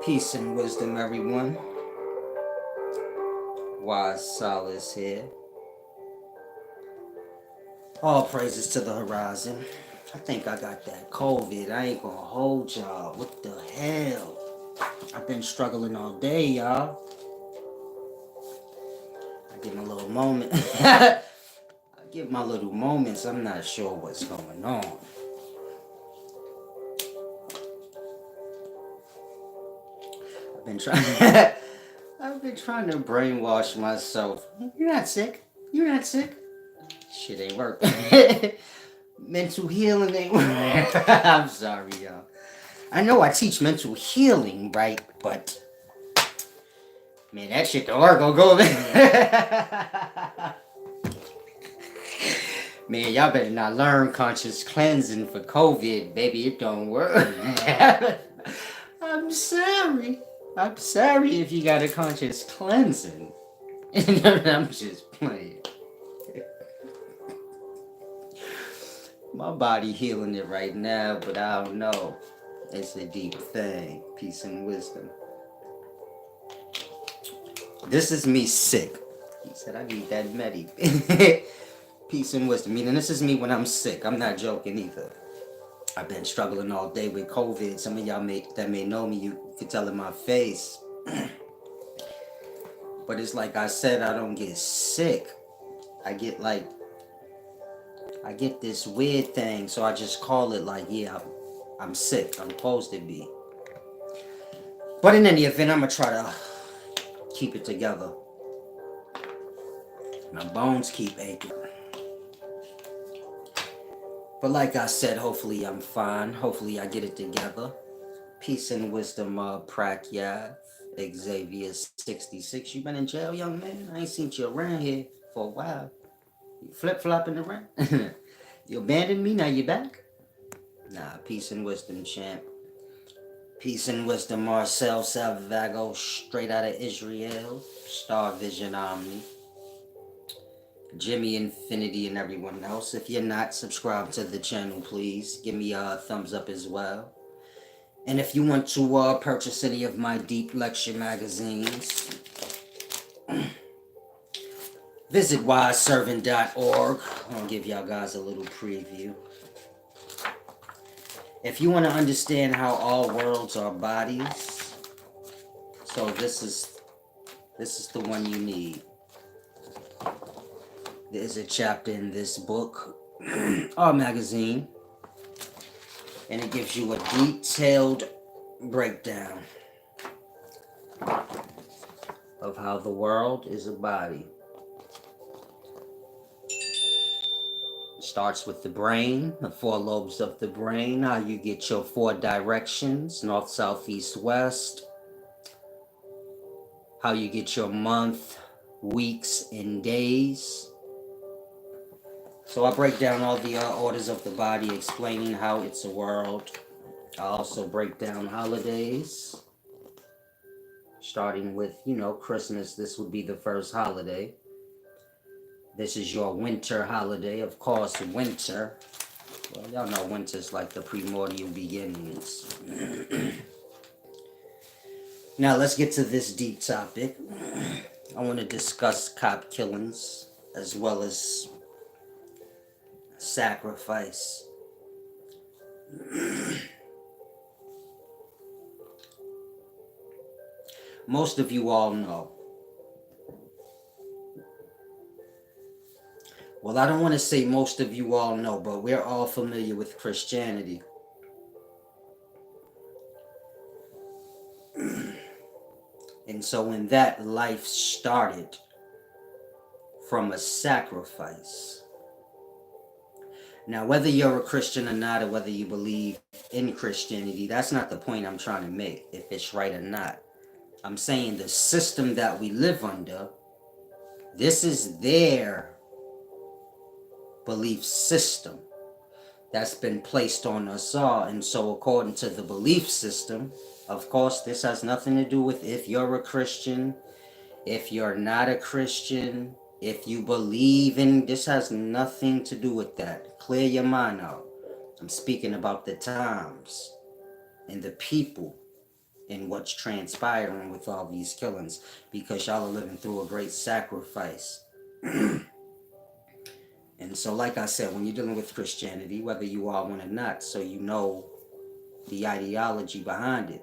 Peace and wisdom, everyone. Wise Solace here. All praises to the horizon. I think I got that COVID. I ain't gonna hold y'all. What the hell? I've been struggling all day, y'all. I get my little moment. I get my little moments. I'm not sure what's going on. I've been trying. I've been trying to brainwash myself. You're not sick. You're not sick. Shit ain't work. Mental healing ain't work. I'm sorry, y'all. I know I teach mental healing, right? But man, that shit don't work. Go, man. Man, y'all better not learn conscious cleansing for COVID, baby. It don't work. I'm sorry. I'm sorry if you got a conscious cleansing. I'm just playing. My body healing it right now, but I don't know. It's a deep thing. Peace and wisdom. This is me sick. He said I need that medi. Peace and wisdom. Meaning this is me when I'm sick. I'm not joking either. I've been struggling all day with COVID. Some of y'all that may know me, you can tell in my face. But it's like I said, I don't get sick. I get this weird thing, so I just call it like, yeah, I'm sick. I'm supposed to be. But in any event, I'm gonna try to keep it together. My bones keep aching. But like I said, hopefully I'm fine. Hopefully I get it together. Peace and wisdom, Prakya, Xavier 66. You been in jail, young man? I ain't seen you around here for a while. You flip-flopping around? You abandoned me, now you back? Nah, peace and wisdom, champ. Peace and wisdom, Marcel Salvago, straight out of Israel. Star Vision Omni. Jimmy Infinity and everyone else. If you're not subscribed to the channel, please give me a thumbs up as well. And if you want to purchase any of my deep lecture magazines, visit wiseservant.org. I'll give y'all guys a little preview. If you want to understand how all worlds are bodies, so this is the one you need. There's a chapter in this book, or magazine, and it gives you a detailed breakdown of how the world is a body. It starts with the brain, the 4 lobes of the brain, how you get your 4 directions, north, south, east, west, how you get your month, weeks, and days. So I break down all the orders of the body, explaining how it's a world. I also break down holidays, starting with, Christmas. This would be the first holiday. This is your winter holiday. Of course, winter. Well, y'all know winter's like the primordial beginnings. Now, let's get to this deep topic. I want to discuss cop killings as well as sacrifice. Most of you all know. Well, I don't want to say most of you all know, but we're all familiar with Christianity. And so in that, life started from a sacrifice. Now, whether you're a Christian or not, or whether you believe in Christianity, that's not the point I'm trying to make, if it's right or not. I'm saying the system that we live under, this is their belief system that's been placed on us all. And so according to the belief system, of course, this has nothing to do with if you're a Christian, if you're not a Christian, if you believe in, this has nothing to do with that. Clear your mind out. I'm speaking about the times and the people and what's transpiring with all these killings, because y'all are living through a great sacrifice. And so, like I said, when you're dealing with Christianity, whether you are one or not, so you know the ideology behind it.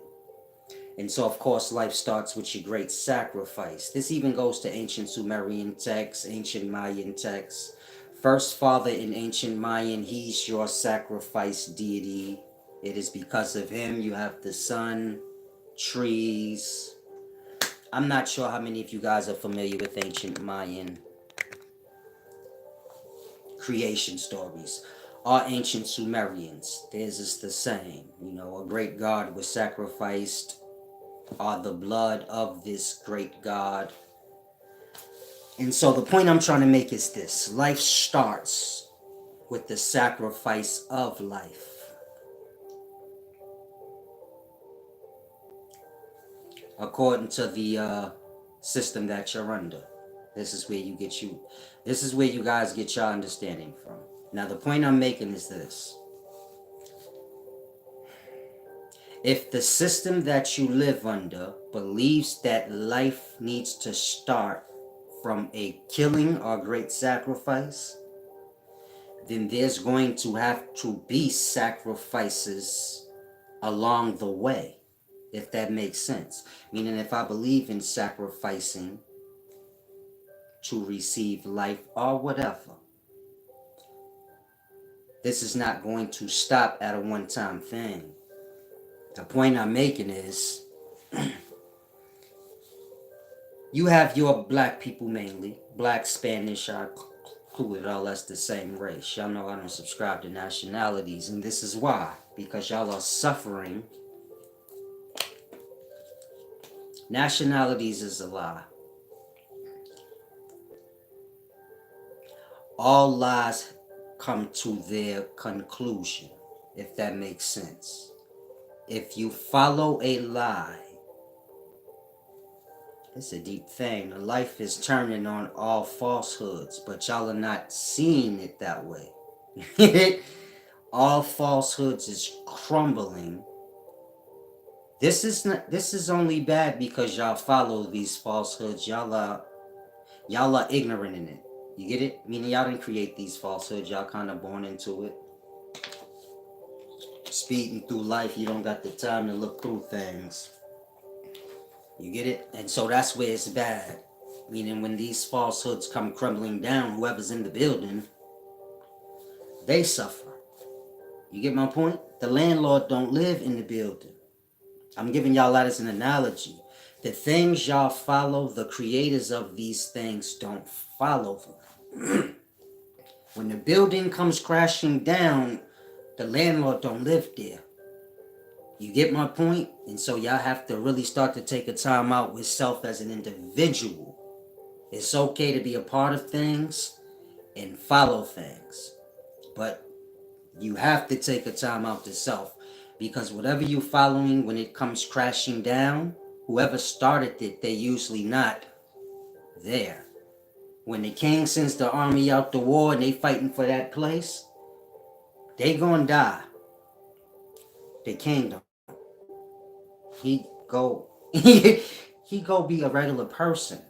And so, of course, life starts with your great sacrifice. This even goes to ancient Sumerian texts, ancient Mayan texts. First father in ancient Mayan, he's your sacrifice deity. It is because of him you have the sun, trees. I'm not sure how many of you guys are familiar with ancient Mayan creation stories. Our ancient Sumerians, theirs is the same. You know, a great god was sacrificed, or the blood of this great god. And so the point I'm trying to make is this: life starts with the sacrifice of life. According to the system that you're under. This is where you guys get your understanding from. Now the point I'm making is this: if the system that you live under believes that life needs to start from a killing or great sacrifice, then there's going to have to be sacrifices along the way, if that makes sense. Meaning, if I believe in sacrificing to receive life or whatever, this is not going to stop at a one-time thing. The point I'm making is, you have your black people mainly, black, Spanish, I include it all as the same race. Y'all know I don't subscribe to nationalities, and this is why. Because y'all are suffering. Nationalities is a lie. All lies come to their conclusion, if that makes sense. If you follow a lie, it's a deep thing. Life is turning on all falsehoods, but y'all are not seeing it that way. All falsehoods is crumbling. This is only bad because y'all follow these falsehoods. Y'all are ignorant in it. You get it? Meaning y'all didn't create these falsehoods. Y'all kind of born into it. Speeding through life, you don't got the time to look through things. You get it? And so that's where it's bad. Meaning when these falsehoods come crumbling down, whoever's in the building, they suffer. You get my point? The landlord don't live in the building. I'm giving y'all that as an analogy. The things y'all follow, the creators of these things don't follow them. When the building comes crashing down, the landlord don't live there. You get my point? And so y'all have to really start to take a time out with self as an individual. It's okay to be a part of things and follow things, but you have to take a time out to self, because whatever you're following, when it comes crashing down, whoever started it, they're usually not there. When the king sends the army out to war and they fighting for that place, they gonna die. The king don't. He go he go be a regular person.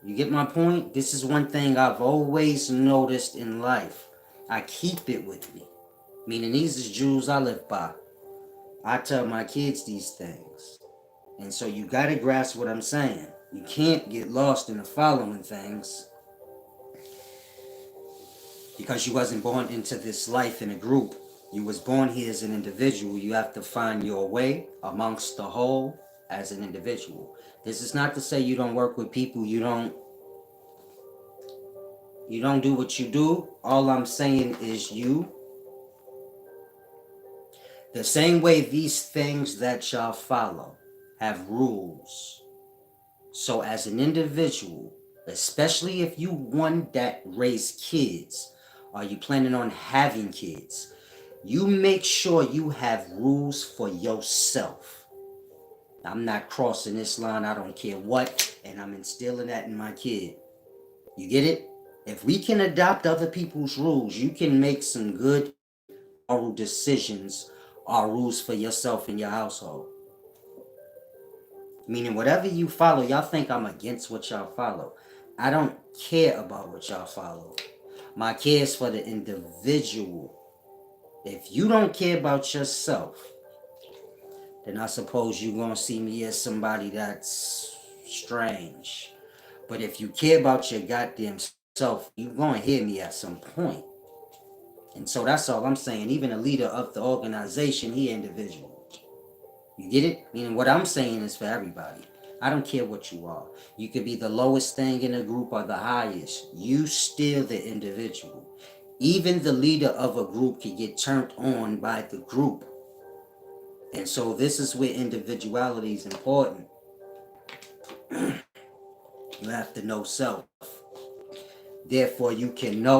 You get my point? This is one thing I've always noticed in life. I keep it with me. Meaning these is Jews I live by. I tell my kids these things. And so you gotta grasp what I'm saying. You can't get lost in the following things because you wasn't born into this life in a group. You was born here as an individual. You have to find your way amongst the whole as an individual. This is not to say you don't work with people, you don't do what you do. All I'm saying is the same way these things that y'all follow have rules. So as an individual, especially if you one that raise kids, or you planning on having kids, You make sure you have rules for yourself. I'm not crossing this line, I don't care what, and I'm instilling that in my kid. You get it? If we can adopt other people's rules, you can make some good moral decisions or rules for yourself and your household. Meaning, whatever you follow, y'all think I'm against what y'all follow. I don't care about what y'all follow. My care is for the individual. If you don't care about yourself, then I suppose you're going to see me as somebody that's strange. But if you care about your goddamn self, you're going to hear me at some point. And so that's all I'm saying. Even a leader of the organization, he individual. You get it? Meaning what I'm saying is for everybody. I don't care what you are. You could be the lowest thing in a group or the highest. You still the individual. Even the leader of a group can get turned on by the group. And so this is where individuality is important. You have to know self. Therefore, you can know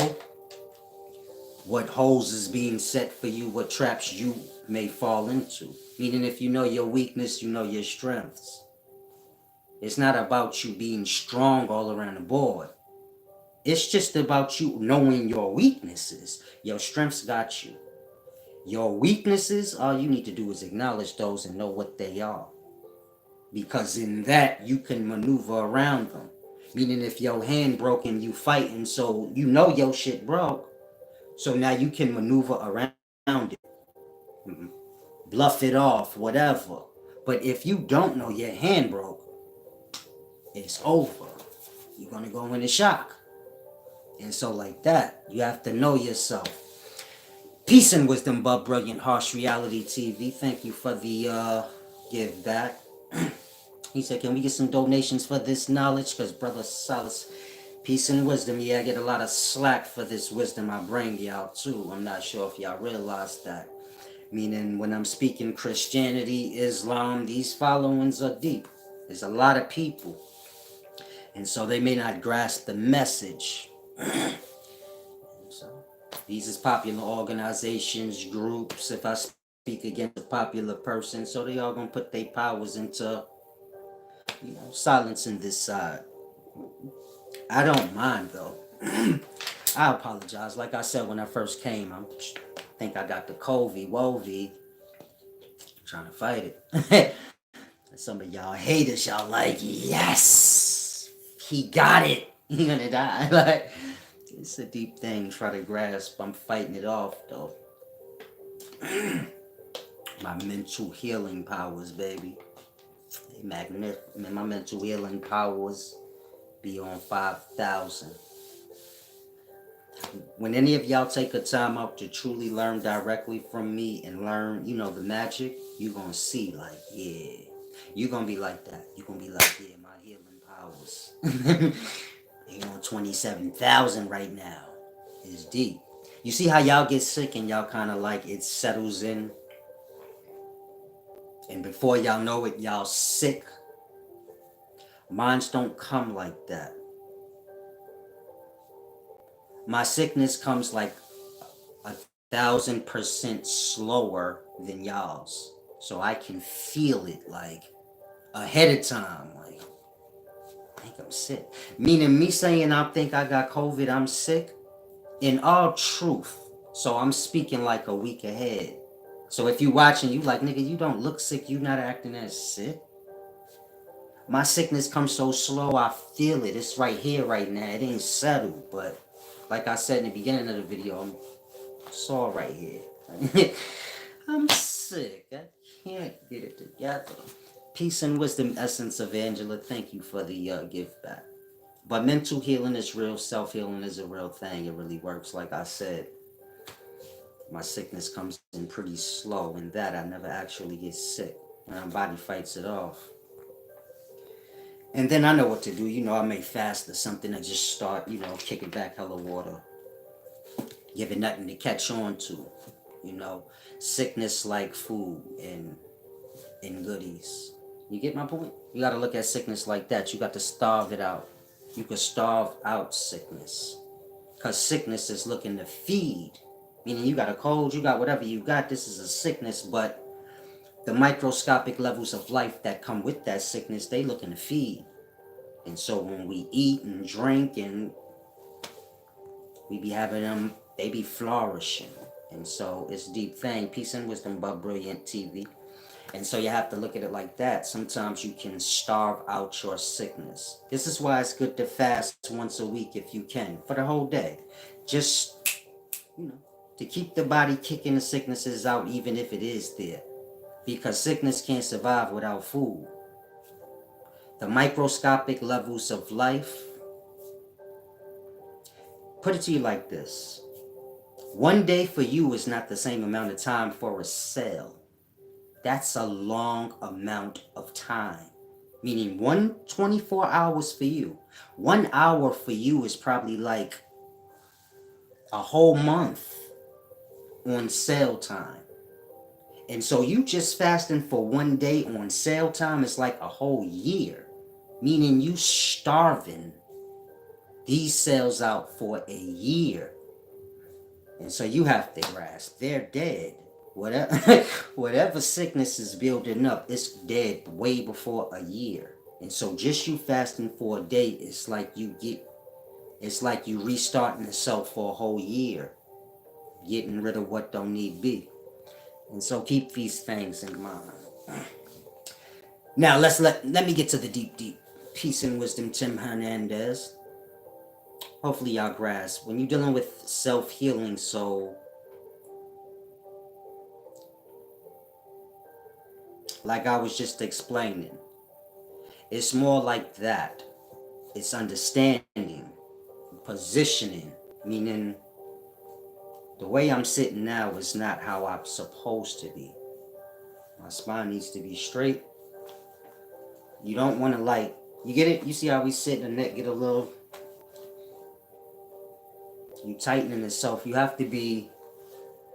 what holes is being set for you, what traps you may fall into. Meaning if you know your weakness, you know your strengths. It's not about you being strong all around the board. It's just about you knowing your weaknesses. Your strengths got you. Your weaknesses, all you need to do is acknowledge those and know what they are. Because in that, you can maneuver around them. Meaning if your hand broke and you fighting, so you know your shit broke. So now you can maneuver around it. Bluff it off, whatever. But if you don't know your hand broke, it's over. You're going to go into shock. And so like that, you have to know yourself. Peace and wisdom, Bub Brilliant Harsh Reality TV. Thank you for the give back. He said, can we get some donations for this knowledge? Because Brother Solace, peace and wisdom. Yeah, I get a lot of slack for this wisdom I bring y'all too. I'm not sure if y'all realize that. Meaning when I'm speaking Christianity, Islam, these followings are deep. There's a lot of people. And so they may not grasp the message. So these is popular organizations, groups. If I speak against a popular person, so they all gonna put their powers into, silencing this side. I don't mind though. I apologize. Like I said when I first came, I think I got the COVID, wovie. Trying to fight it. Some of y'all haters, y'all like, yes, he got it. He gonna die. Like, it's a deep thing. Try to grasp. I'm fighting it off though. My mental healing powers, baby. They magnificent. My mental healing powers be on 5,000. When any of y'all take a time out to truly learn directly from me and learn, the magic, you're gonna see, like, yeah. You're gonna be like that. You're gonna be like, yeah, my healing powers. They on 27,000 right now. It's deep. You see how y'all get sick and y'all kind of like it settles in? And before y'all know it, y'all sick. Mines don't come like that. My sickness comes like 1,000% slower than y'all's. So I can feel it like ahead of time. Like, I think I'm sick. Meaning me saying I think I got COVID, I'm sick. In all truth. So I'm speaking like a week ahead. So if you watching, you like, nigga, you don't look sick. You not acting as sick. My sickness comes so slow, I feel it. It's right here, right now. It ain't settled. But like I said in the beginning of the video, I'm sore right here. I'm sick. I can't get it together. Peace and wisdom, essence of Angela. Thank you for the gift back. But mental healing is real. Self-healing is a real thing. It really works. Like I said, my sickness comes in pretty slow. In that, I never actually get sick. My body fights it off. And then I know what to do. I may fast or something and just start, kicking back hella water. Giving nothing to catch on to. Sickness like food and goodies. You get my point? You got to look at sickness like that. You got to starve it out. You can starve out sickness. Because sickness is looking to feed. Meaning you got a cold, you got whatever you got, this is a sickness, but the microscopic levels of life that come with that sickness, they looking to feed. And so when we eat and drink and we be having them, they be flourishing. And so it's deep thing. Peace and wisdom, but brilliant TV. And so you have to look at it like that. Sometimes you can starve out your sickness. This is why it's good to fast once a week if you can, for the whole day. Just, you know, to keep the body kicking the sicknesses out, even if it is there. Because sickness can't survive without food. The microscopic levels of life, put it to you like this. One day for you is not the same amount of time for a cell. That's a long amount of time. Meaning 24 hours for you. 1 hour for you is probably like a whole month on cell time. And so you just fasting for 1 day on cell time is like a whole year. Meaning you starving these cells out for a year. And so you have to grasp, they're dead. Whatever sickness is building up, it's dead way before a year. And so just you fasting for a day, it's like you restarting the cell for a whole year, getting rid of what don't need be. And so keep these things in mind. Now let me get to the deep. Peace and wisdom, Tim Hernandez. Hopefully y'all grasp when you're dealing with self-healing. So like I was just explaining, it's more like that. It's understanding, positioning, meaning the way I'm sitting now is not how I'm supposed to be. My spine needs to be straight. You don't want to you get it? You see how we sit and the neck get a little, you tightening itself. You have to be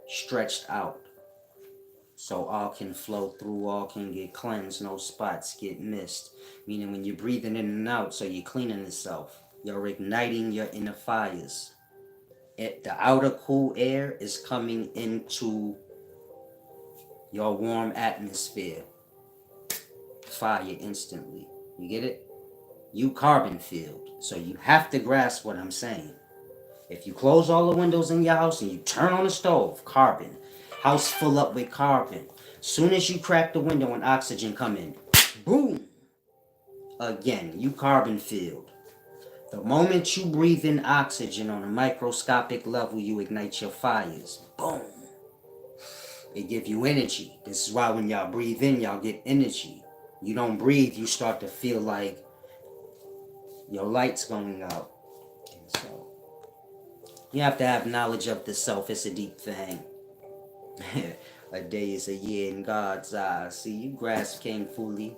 stretched out. So all can flow through, all can get cleansed, no spots get missed. Meaning when you're breathing in and out, so you're cleaning itself. You're igniting your inner fires. The outer cool air is coming into your warm atmosphere. Fire instantly. You get it? You carbon filled. So you have to grasp what I'm saying. If you close all the windows in your house and you turn on the stove, carbon. House full up with carbon. Soon as you crack the window and oxygen come in, boom! Again, you carbon filled. The moment you breathe in oxygen on a microscopic level, you ignite your fires. Boom! It give you energy. This is why when y'all breathe in, y'all get energy. You don't breathe, you start to feel like your light's going out. And so you have to have knowledge of the self. It's a deep thing. A day is a year in God's eyes. See, you grasp King Cooley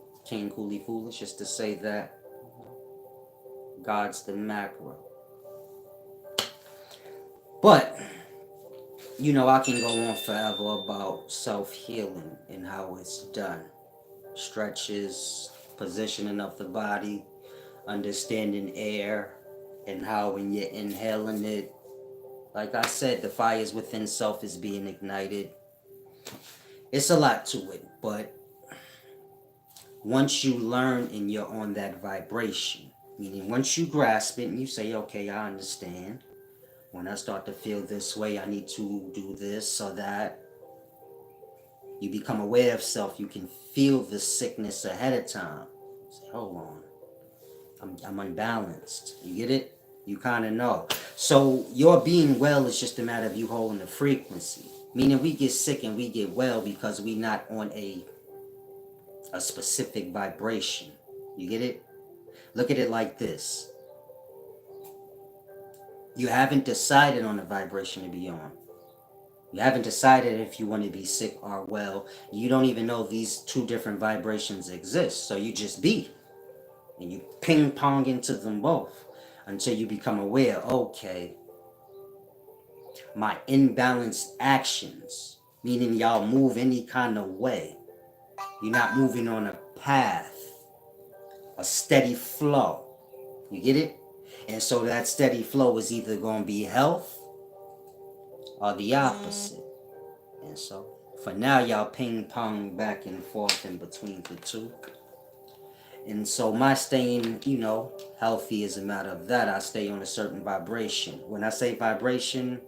Foolish, just to say that God's the macro. But, I can go on forever about self-healing and how it's done. Stretches, positioning of the body, understanding air, and how when you're inhaling it, like I said, the fires within self is being ignited. It's a lot to it, but once you learn and you're on that vibration, meaning once you grasp it and you say, okay, I understand. When I start to feel this way, I need to do this so that you become aware of self. You can feel the sickness ahead of time. Say, hold on, I'm unbalanced. You get it? You kind of know. So your being well is just a matter of you holding the frequency. Meaning we get sick and we get well because we're not on a specific vibration. You get it? Look at it like this. You haven't decided on the vibration to be on. You haven't decided if you want to be sick or well. You don't even know these two different vibrations exist. So you just be. And you ping pong into them both until you become aware, okay, my imbalanced actions, meaning y'all move any kind of way. You're not moving on a path, a steady flow. You get it? And so that steady flow is either going to be health are the opposite. And so, for now, y'all ping pong back and forth in between the two. And so, my staying, healthy is a matter of that. I stay on a certain vibration. When I say vibration,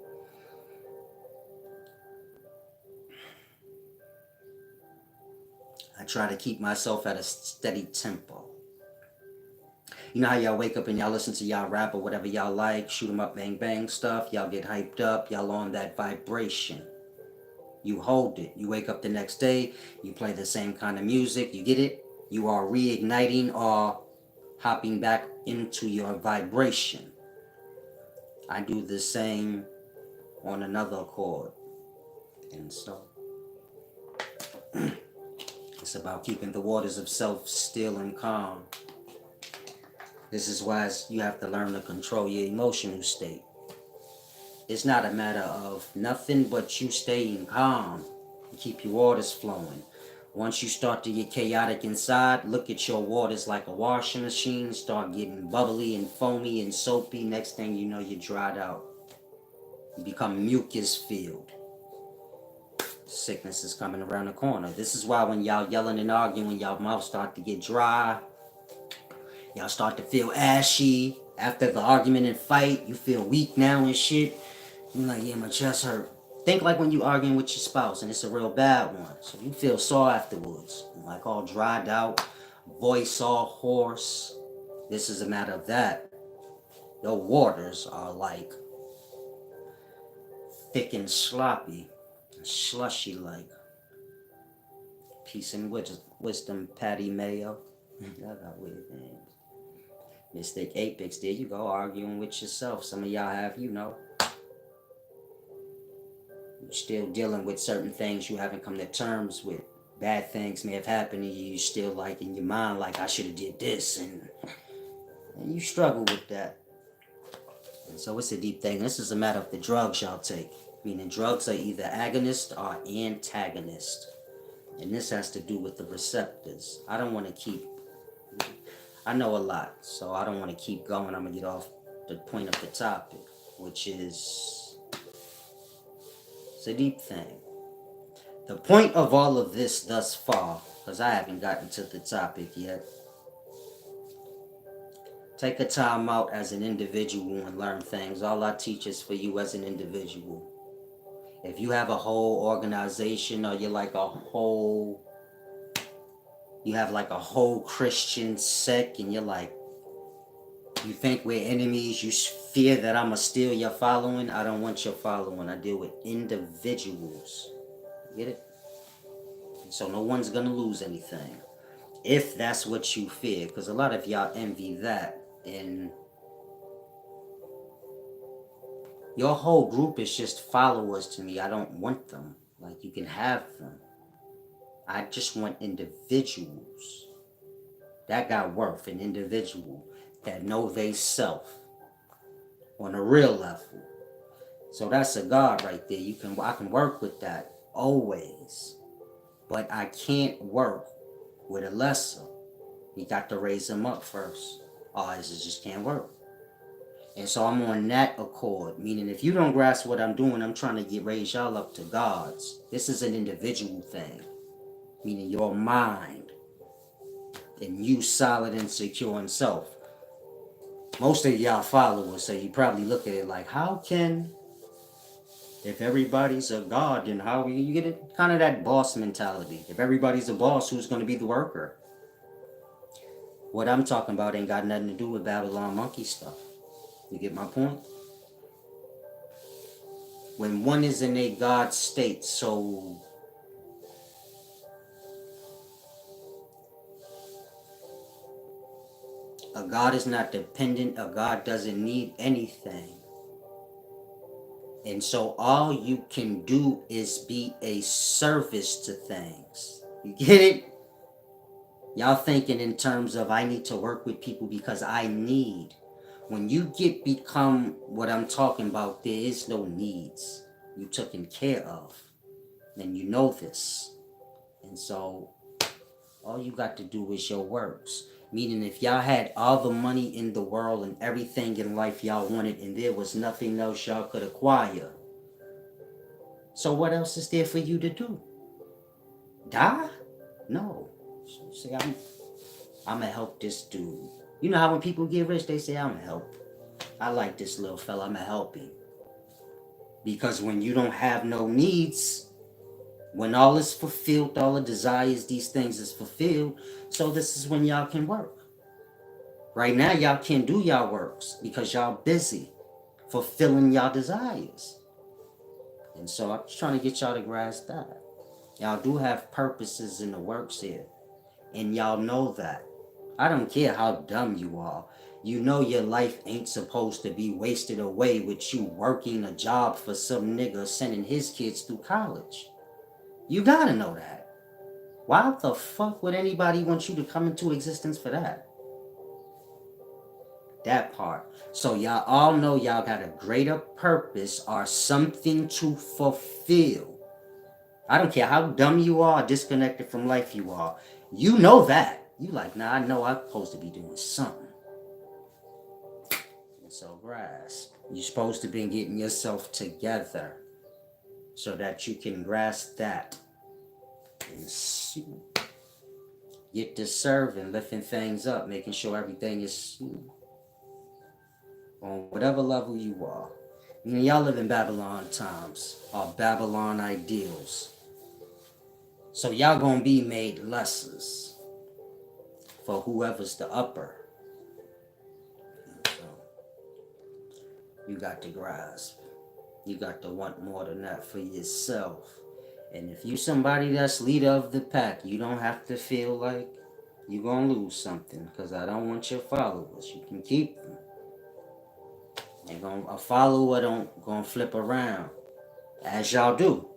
I try to keep myself at a steady tempo. You know how y'all wake up and y'all listen to y'all rap or whatever y'all like, shoot 'em up, bang bang stuff. Y'all get hyped up. Y'all on that vibration. You hold it. You wake up the next day. You play the same kind of music. You get it? You are reigniting or hopping back into your vibration. I do the same on another chord. And so it's about keeping the waters of self still and calm. This is why you have to learn to control your emotional state. It's not a matter of nothing but you staying calm and keep your waters flowing. Once you start to get chaotic inside, look at your waters like a washing machine, start getting bubbly and foamy and soapy. Next thing you know, you're dried out. You become mucus filled. Sickness is coming around the corner. This is why when y'all yelling and arguing, y'all mouth start to get dry. Y'all start to feel ashy. After the argument and fight, you feel weak now and shit. You're like, yeah, my chest hurt. Think like when you arguing with your spouse and it's a real bad one. So you feel sore afterwards. Like all dried out, voice all hoarse. This is a matter of that. Your waters are like thick and sloppy, and slushy like. Peace and wisdom, Patty Mayo. Y'all got weird names. Mystic Apex, there you go, arguing with yourself. Some of y'all have, you're still dealing with certain things you haven't come to terms with. Bad things may have happened to you. You're still like in your mind, like I should have did this, and you struggle with that. And so it's a deep thing. This is a matter of the drugs y'all take. Meaning drugs are either agonist or antagonist. And this has to do with the receptors. I don't want to keep... I know a lot, so I don't want to keep going. I'm going to get off the point of the topic, which is... It's a deep thing. The point of all of this thus far, because I haven't gotten to the topic yet, take a time out as an individual and learn things. All I teach is for you as an individual. If you have a whole organization or you're like a whole... You have like a whole Christian sect and you're like... You think we're enemies, you fear that I'm going to steal your following. I don't want your following. I deal with individuals. Get it? So no one's going to lose anything. If that's what you fear. Because a lot of y'all envy that. And your whole group is just followers to me. I don't want them. Like, you can have them. I just want individuals. That got worth. An individual that know they self. On a real level. So that's a God right there. I can work with that. Always. But I can't work with a lesser. You got to raise them up first. Otherwise, it just can't work. And so I'm on that accord. Meaning if you don't grasp what I'm doing, I'm trying to raise y'all up to gods. This is an individual thing. Meaning your mind. And you solid and secure in self. Most of y'all followers, so you probably look at it like, how can... If everybody's a god, then how you get it? Kind of that boss mentality. If everybody's a boss, who's going to be the worker? What I'm talking about ain't got nothing to do with Babylon monkey stuff. You get my point? When one is in a God state, so a God is not dependent, a God doesn't need anything. And so all you can do is be a service to things. You get it? Y'all thinking in terms of I need to work with people because I need. When you become what I'm talking about, there is no needs. You're taken care of. And you know this. And so all you got to do is your works. Meaning if y'all had all the money in the world and everything in life y'all wanted and there was nothing else y'all could acquire, So what else is there for you to do? Die? No. Say, I'm gonna help this dude. You know how when people get rich, they say, I'm gonna help. I like this little fella, I'm gonna help him. Because when you don't have no needs, when all is fulfilled, all the desires, these things is fulfilled, so this is when y'all can work. Right now, y'all can't do y'all works because y'all busy fulfilling y'all desires. And so I'm just trying to get y'all to grasp that. Y'all do have purposes in the works here. And y'all know that. I don't care how dumb you are. You know your life ain't supposed to be wasted away with you working a job for some nigga sending his kids through college. You gotta know that. Why the fuck would anybody want you to come into existence for that? That part. So y'all all know y'all got a greater purpose or something to fulfill. I don't care how dumb you are, disconnected from life you are. You know that. You like, nah, I know I'm supposed to be doing something. And so grasp. You're supposed to be getting yourself together so that you can grasp that. And get to serving, lifting things up, making sure everything is on whatever level you are. I mean, y'all live in Babylon times, or Babylon ideals. So y'all gonna be made lessers for whoever's the upper. So you got to grasp. You got to want more than that for yourself. And if you somebody that's leader of the pack, you don't have to feel like you're gonna lose something, because I don't want your followers. You can keep them. A follower don't gonna flip around, as y'all do.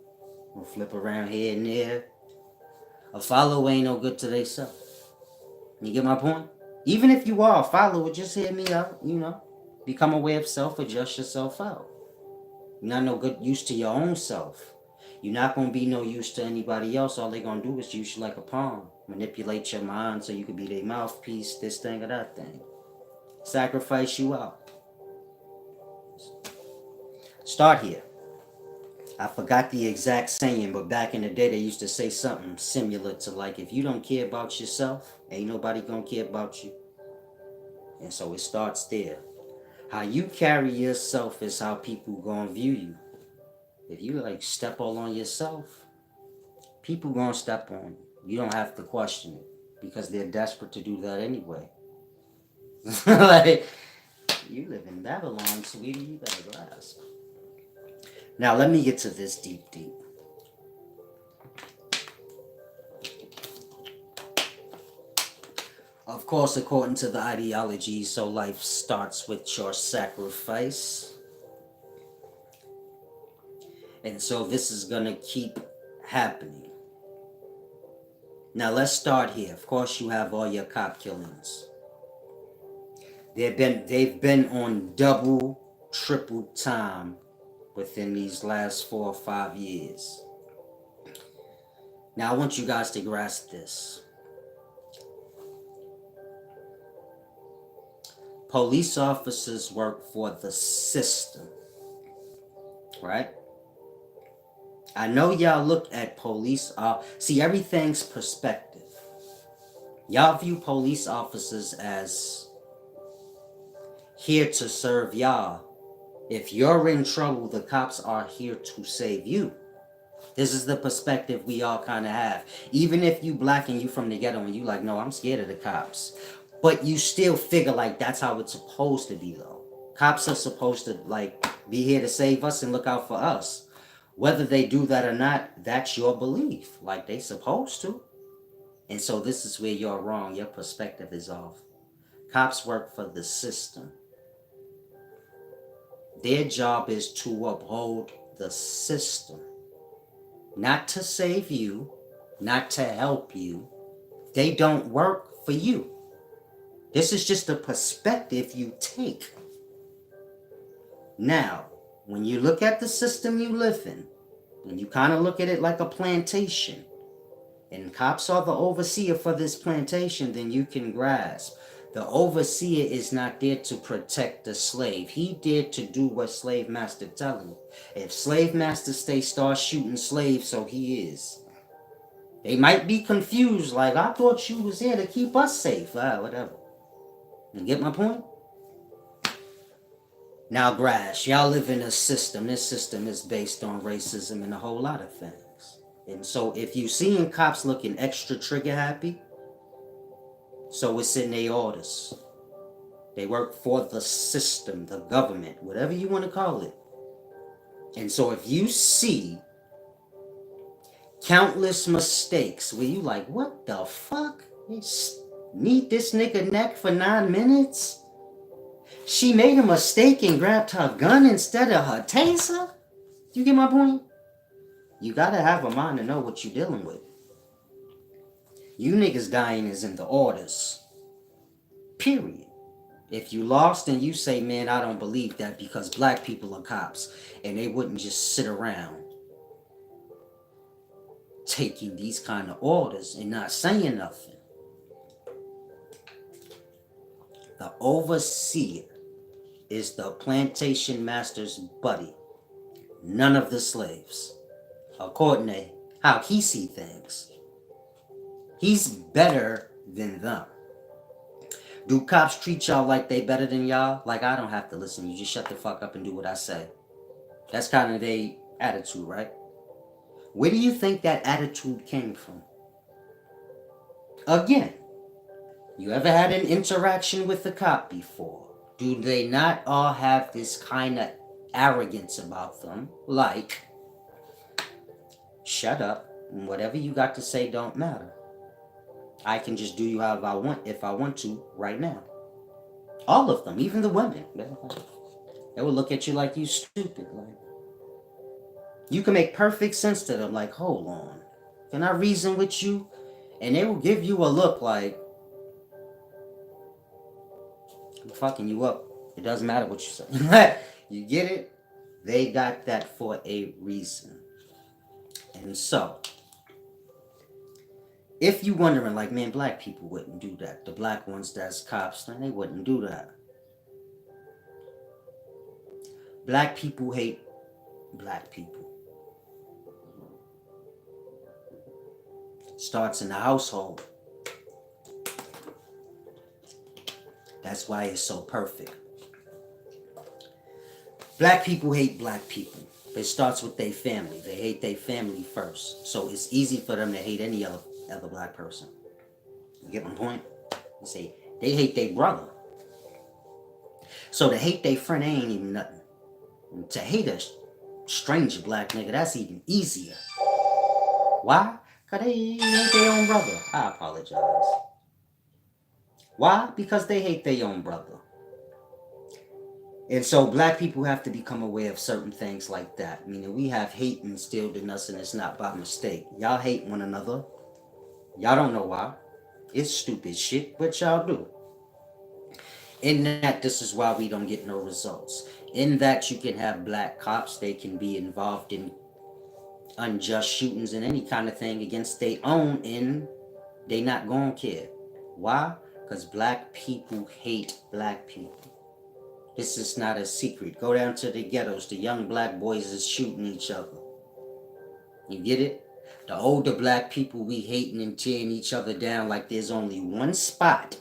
Gonna flip around here and there. A follower ain't no good to theyself. You get my point? Even if you are a follower, just hear me out, Become aware of self, adjust yourself out. You're not no good use to your own self. You're not gonna be no use to anybody else. All they gonna do is use you like a pawn. Manipulate your mind so you can be their mouthpiece, this thing or that thing. Sacrifice you out. Start here. I forgot the exact saying, but back in the day they used to say something similar to like, if you don't care about yourself, ain't nobody gonna care about you. And so it starts there. How you carry yourself is how people gonna view you. If you like step all on yourself, people gonna step on you. You don't have to question it because they're desperate to do that anyway. Like, you live in Babylon, sweetie, you better grasp. Now let me get to this deep. Of course, according to the ideology, so life starts with your sacrifice. And so this is gonna keep happening. Now let's start here. Of course, you have all your cop killings. They've been on double, triple time within these last 4 or 5 years. Now I want you guys to grasp this. Police officers work for the system, right? I know y'all look at police, see, everything's perspective. Y'all view police officers as here to serve y'all. If you're in trouble, the cops are here to save you. This is the perspective we all kind of have. Even if you black and you from the ghetto and you like, no, I'm scared of the cops. But you still figure like that's how it's supposed to be though. Cops are supposed to like be here to save us and look out for us. Whether they do that or not, that's your belief. Like they supposed to. And so this is where you're wrong. Your perspective is off. Cops work for the system. Their job is to uphold the system. Not to save you, not to help you. They don't work for you. This is just a perspective you take. Now, when you look at the system you live in, and you kind of look at it like a plantation, and cops are the overseer for this plantation, then you can grasp The overseer is not there to protect the slave. He there to do what slave master tell him. If slave master start shooting slaves, so he is. They might be confused, like, I thought you was here to keep us safe. Whatever. You get my point? Now, Grash, y'all live in a system. This system is based on racism and a whole lot of things. And so if you seeing cops looking extra trigger happy, so it's in their orders. They work for the system, the government, whatever you want to call it. And so if you see countless mistakes where you like, what the fuck? Need this nigga neck for 9 minutes? She made a mistake and grabbed her gun instead of her taser? You get my point? You gotta have a mind to know what you're dealing with. You niggas dying is in the orders. Period. If you lost and you say, man, I don't believe that because black people are cops and they wouldn't just sit around taking these kind of orders and not saying nothing. The overseer is the plantation master's buddy, none of the slaves, according to how he see things. He's better than them. Do cops treat y'all like they better than y'all? Like, I don't have to listen. You just shut the fuck up and do what I say. That's kind of their attitude, right? Where do you think that attitude came from? Again, you ever had an interaction with a cop before? Do they not all have this kind of arrogance about them? Like, shut up, and whatever you got to say don't matter. I can just do you however I want if I want to right now. All of them, even the women. They will look at you like you stupid. Like, you can make perfect sense to them. Like, hold on, can I reason with you? And they will give you a look like, I'm fucking you up. It doesn't matter what you say. You get it? They got that for a reason. And so, if you wondering, like, man, black people wouldn't do that. The black ones that's cops, then they wouldn't do that. Black people hate black people. Starts in the household. That's why it's so perfect. Black people hate black people. It starts with their family. They hate their family first. So it's easy for them to hate any other black person. You get my point? You say, they hate their brother. So to hate their friend ain't even nothing. And to hate a stranger black nigga, that's even easier. Why? Because they hate their own brother. I apologize. Why? Because they hate their own brother. And so black people have to become aware of certain things like that. Meaning we have hate instilled in us and it's not by mistake. Y'all hate one another. Y'all don't know why. It's stupid shit, but y'all do. In that, this is why we don't get no results. In that, you can have black cops. They can be involved in unjust shootings and any kind of thing against their own, and they not gonna care. Why? Because black people hate black people. This is not a secret. Go down to the ghettos. The young black boys is shooting each other. You get it? The older black people, we hating and tearing each other down like there's only one spot.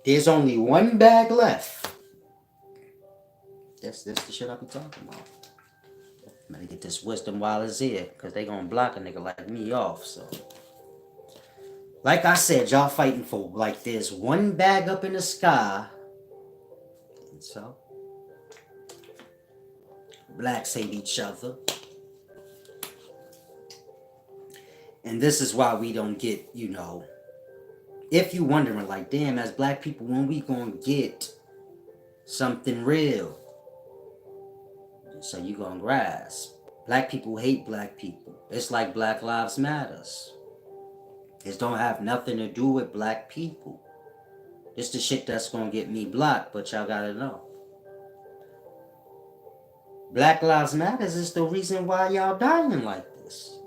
There's only one bag left. That's the shit I be talking about. I'm gonna get this wisdom while it's here, because they gonna block a nigga like me off, so. Like I said, y'all fighting for, like, there's one bag up in the sky. And so, blacks hate each other. And this is why we don't get, you know, if you wondering, like, damn, as black people, when we gonna get something real? So you gonna grasp. Black people hate black people. It's like Black Lives Matters. It don't have nothing to do with black people. It's the shit that's gonna get me blocked, but y'all gotta know. Black Lives Matters is the reason why y'all dying like this.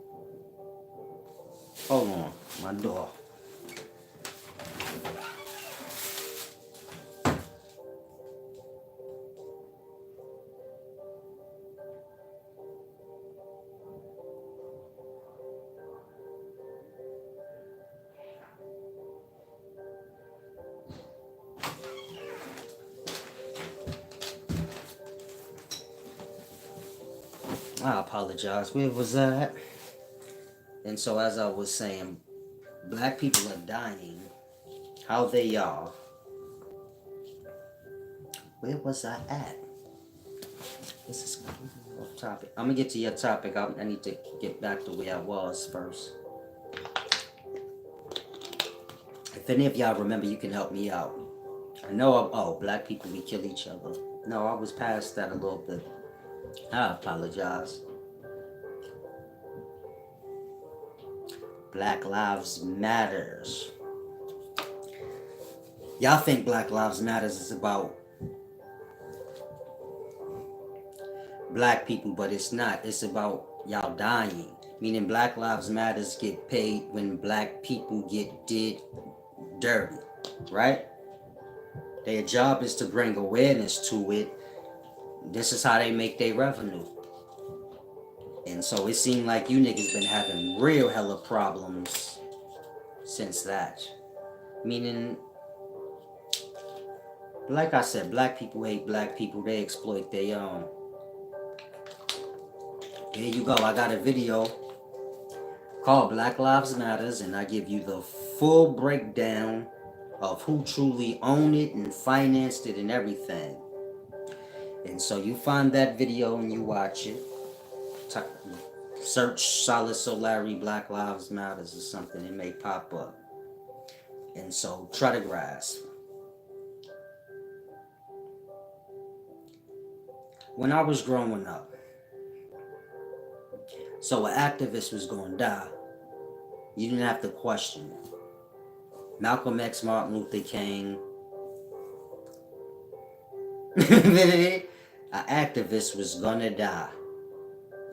Hold on, my door. I apologize. Where was that? And so, as I was saying, black people are dying. How they are. Where was I at? This is off topic. I'm gonna get to your topic. I need to get back to where I was first. If any of y'all remember, you can help me out. I know. Oh, black people, we kill each other. No, I was past that a little bit. I apologize. Black Lives Matters. Y'all think Black Lives Matters is about black people, but it's not. It's about y'all dying. Meaning Black Lives Matters get paid when black people get did dirty, right? Their job is to bring awareness to it. This is how they make their revenue. And so it seemed like you niggas been having real hella problems since that. Meaning, like I said, black people hate black people. They exploit their own. Here you go. I got a video called Black Lives Matters, and I give you the full breakdown of who truly owned it and financed it and everything. And so you find that video and you watch it. Search Solid Solari Black Lives Matters or something, it may pop up. And so try to grasp. When I was growing up, so an activist was going to die. You didn't have to question it. Malcolm X, Martin Luther King. An activist was going to die.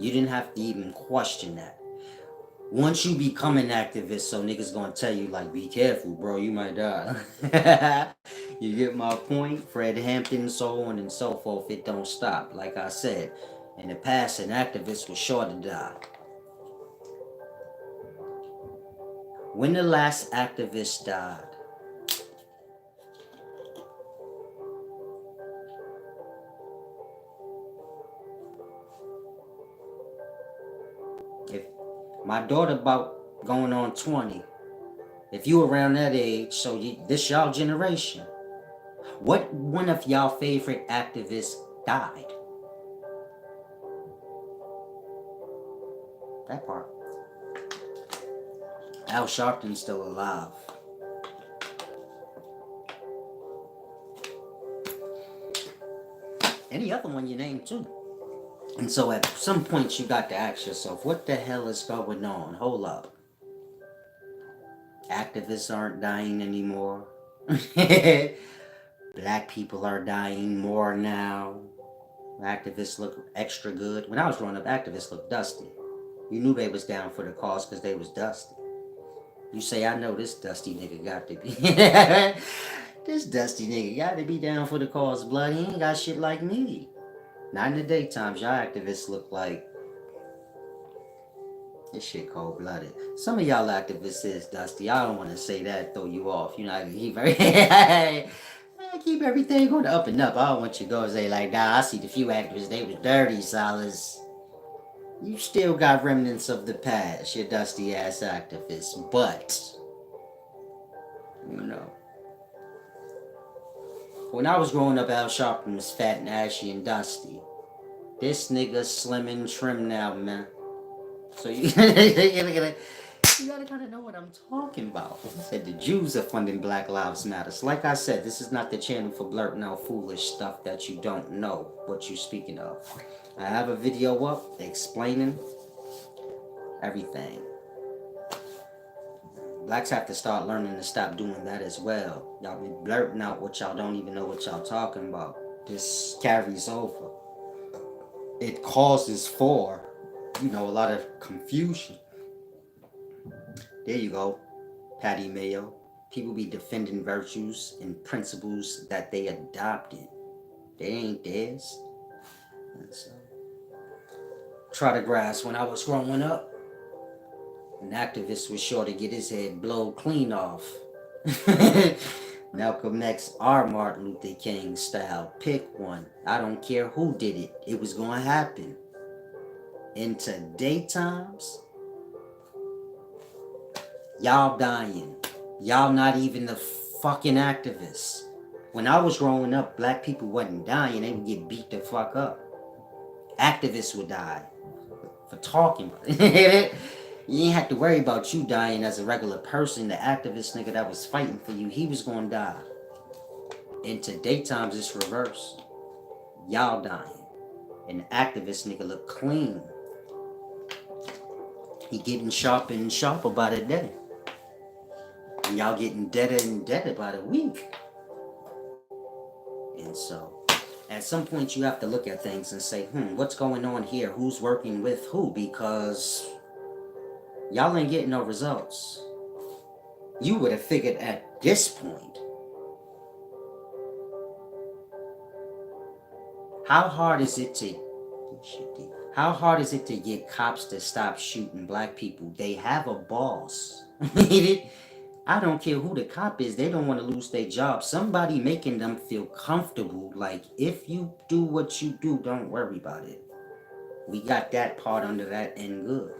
You didn't have to even question that. Once you become an activist, so niggas gonna tell you, like, be careful, bro, you might die. You get my point? Fred Hampton, so on and so forth, it don't stop. Like I said, in the past, an activist was sure to die. When the last activist died, if my daughter about going on 20, if you around that age, so this y'all generation, what one of y'all favorite activists died? That part. Al Sharpton's still alive. Any other one you name too. And so at some point you got to ask yourself, what the hell is going on? Hold up. Activists aren't dying anymore. Black people are dying more now. Activists look extra good. When I was growing up, activists looked dusty. You knew they was down for the cause because they was dusty. You say, I know this dusty nigga got to be. This dusty nigga got to be down for the cause, blood. He ain't got shit like me. Not in the daytimes. Y'all activists look like this shit cold-blooded. Some of y'all activists is dusty. I don't want to say that, throw you off. You know, I keep keep everything going up and up. I don't want you to go and say like, nah, I see the few activists, they was dirty, Solace. You still got remnants of the past, you dusty ass activists. But, you know, when I was growing up, Al Sharpton was fat and ashy and dusty. This nigga slim and trim now, man. So you gotta kind of know what I'm talking about. I said the Jews are funding Black Lives Matter. So like I said, this is not the channel for blurting out foolish stuff that you don't know what you're speaking of. I have a video up explaining everything. Blacks have to start learning to stop doing that as well. Y'all be blurting out what y'all don't even know what y'all talking about. This carries over. It causes for, you know, a lot of confusion. There you go, Patty Mayo. People be defending virtues and principles that they adopted. They ain't theirs. And so, try to grasp. When I was growing up, an activist was sure to get his head blown clean off. Malcolm X or Martin Luther King style. Pick one. I don't care who did it. It was going to happen. In today times, y'all dying. Y'all not even the fucking activists. When I was growing up, black people wasn't dying. They would get beat the fuck up. Activists would die for talking about it. You ain't have to worry about you dying as a regular person. The activist nigga that was fighting for you, he was gonna die. In today times, it's reversed. Y'all dying. And the activist nigga look clean. He getting sharper and sharper by the day. And y'all getting deader and deader by the week. And so, at some point you have to look at things and say, what's going on here? Who's working with who? Because y'all ain't getting no results. You would have figured at this point, how hard is it to get cops to stop shooting black people? They have a boss. I don't care who the cop is, they don't want to lose their job. Somebody making them feel comfortable, like, if you do what you do, don't worry about it. We got that part under that and good.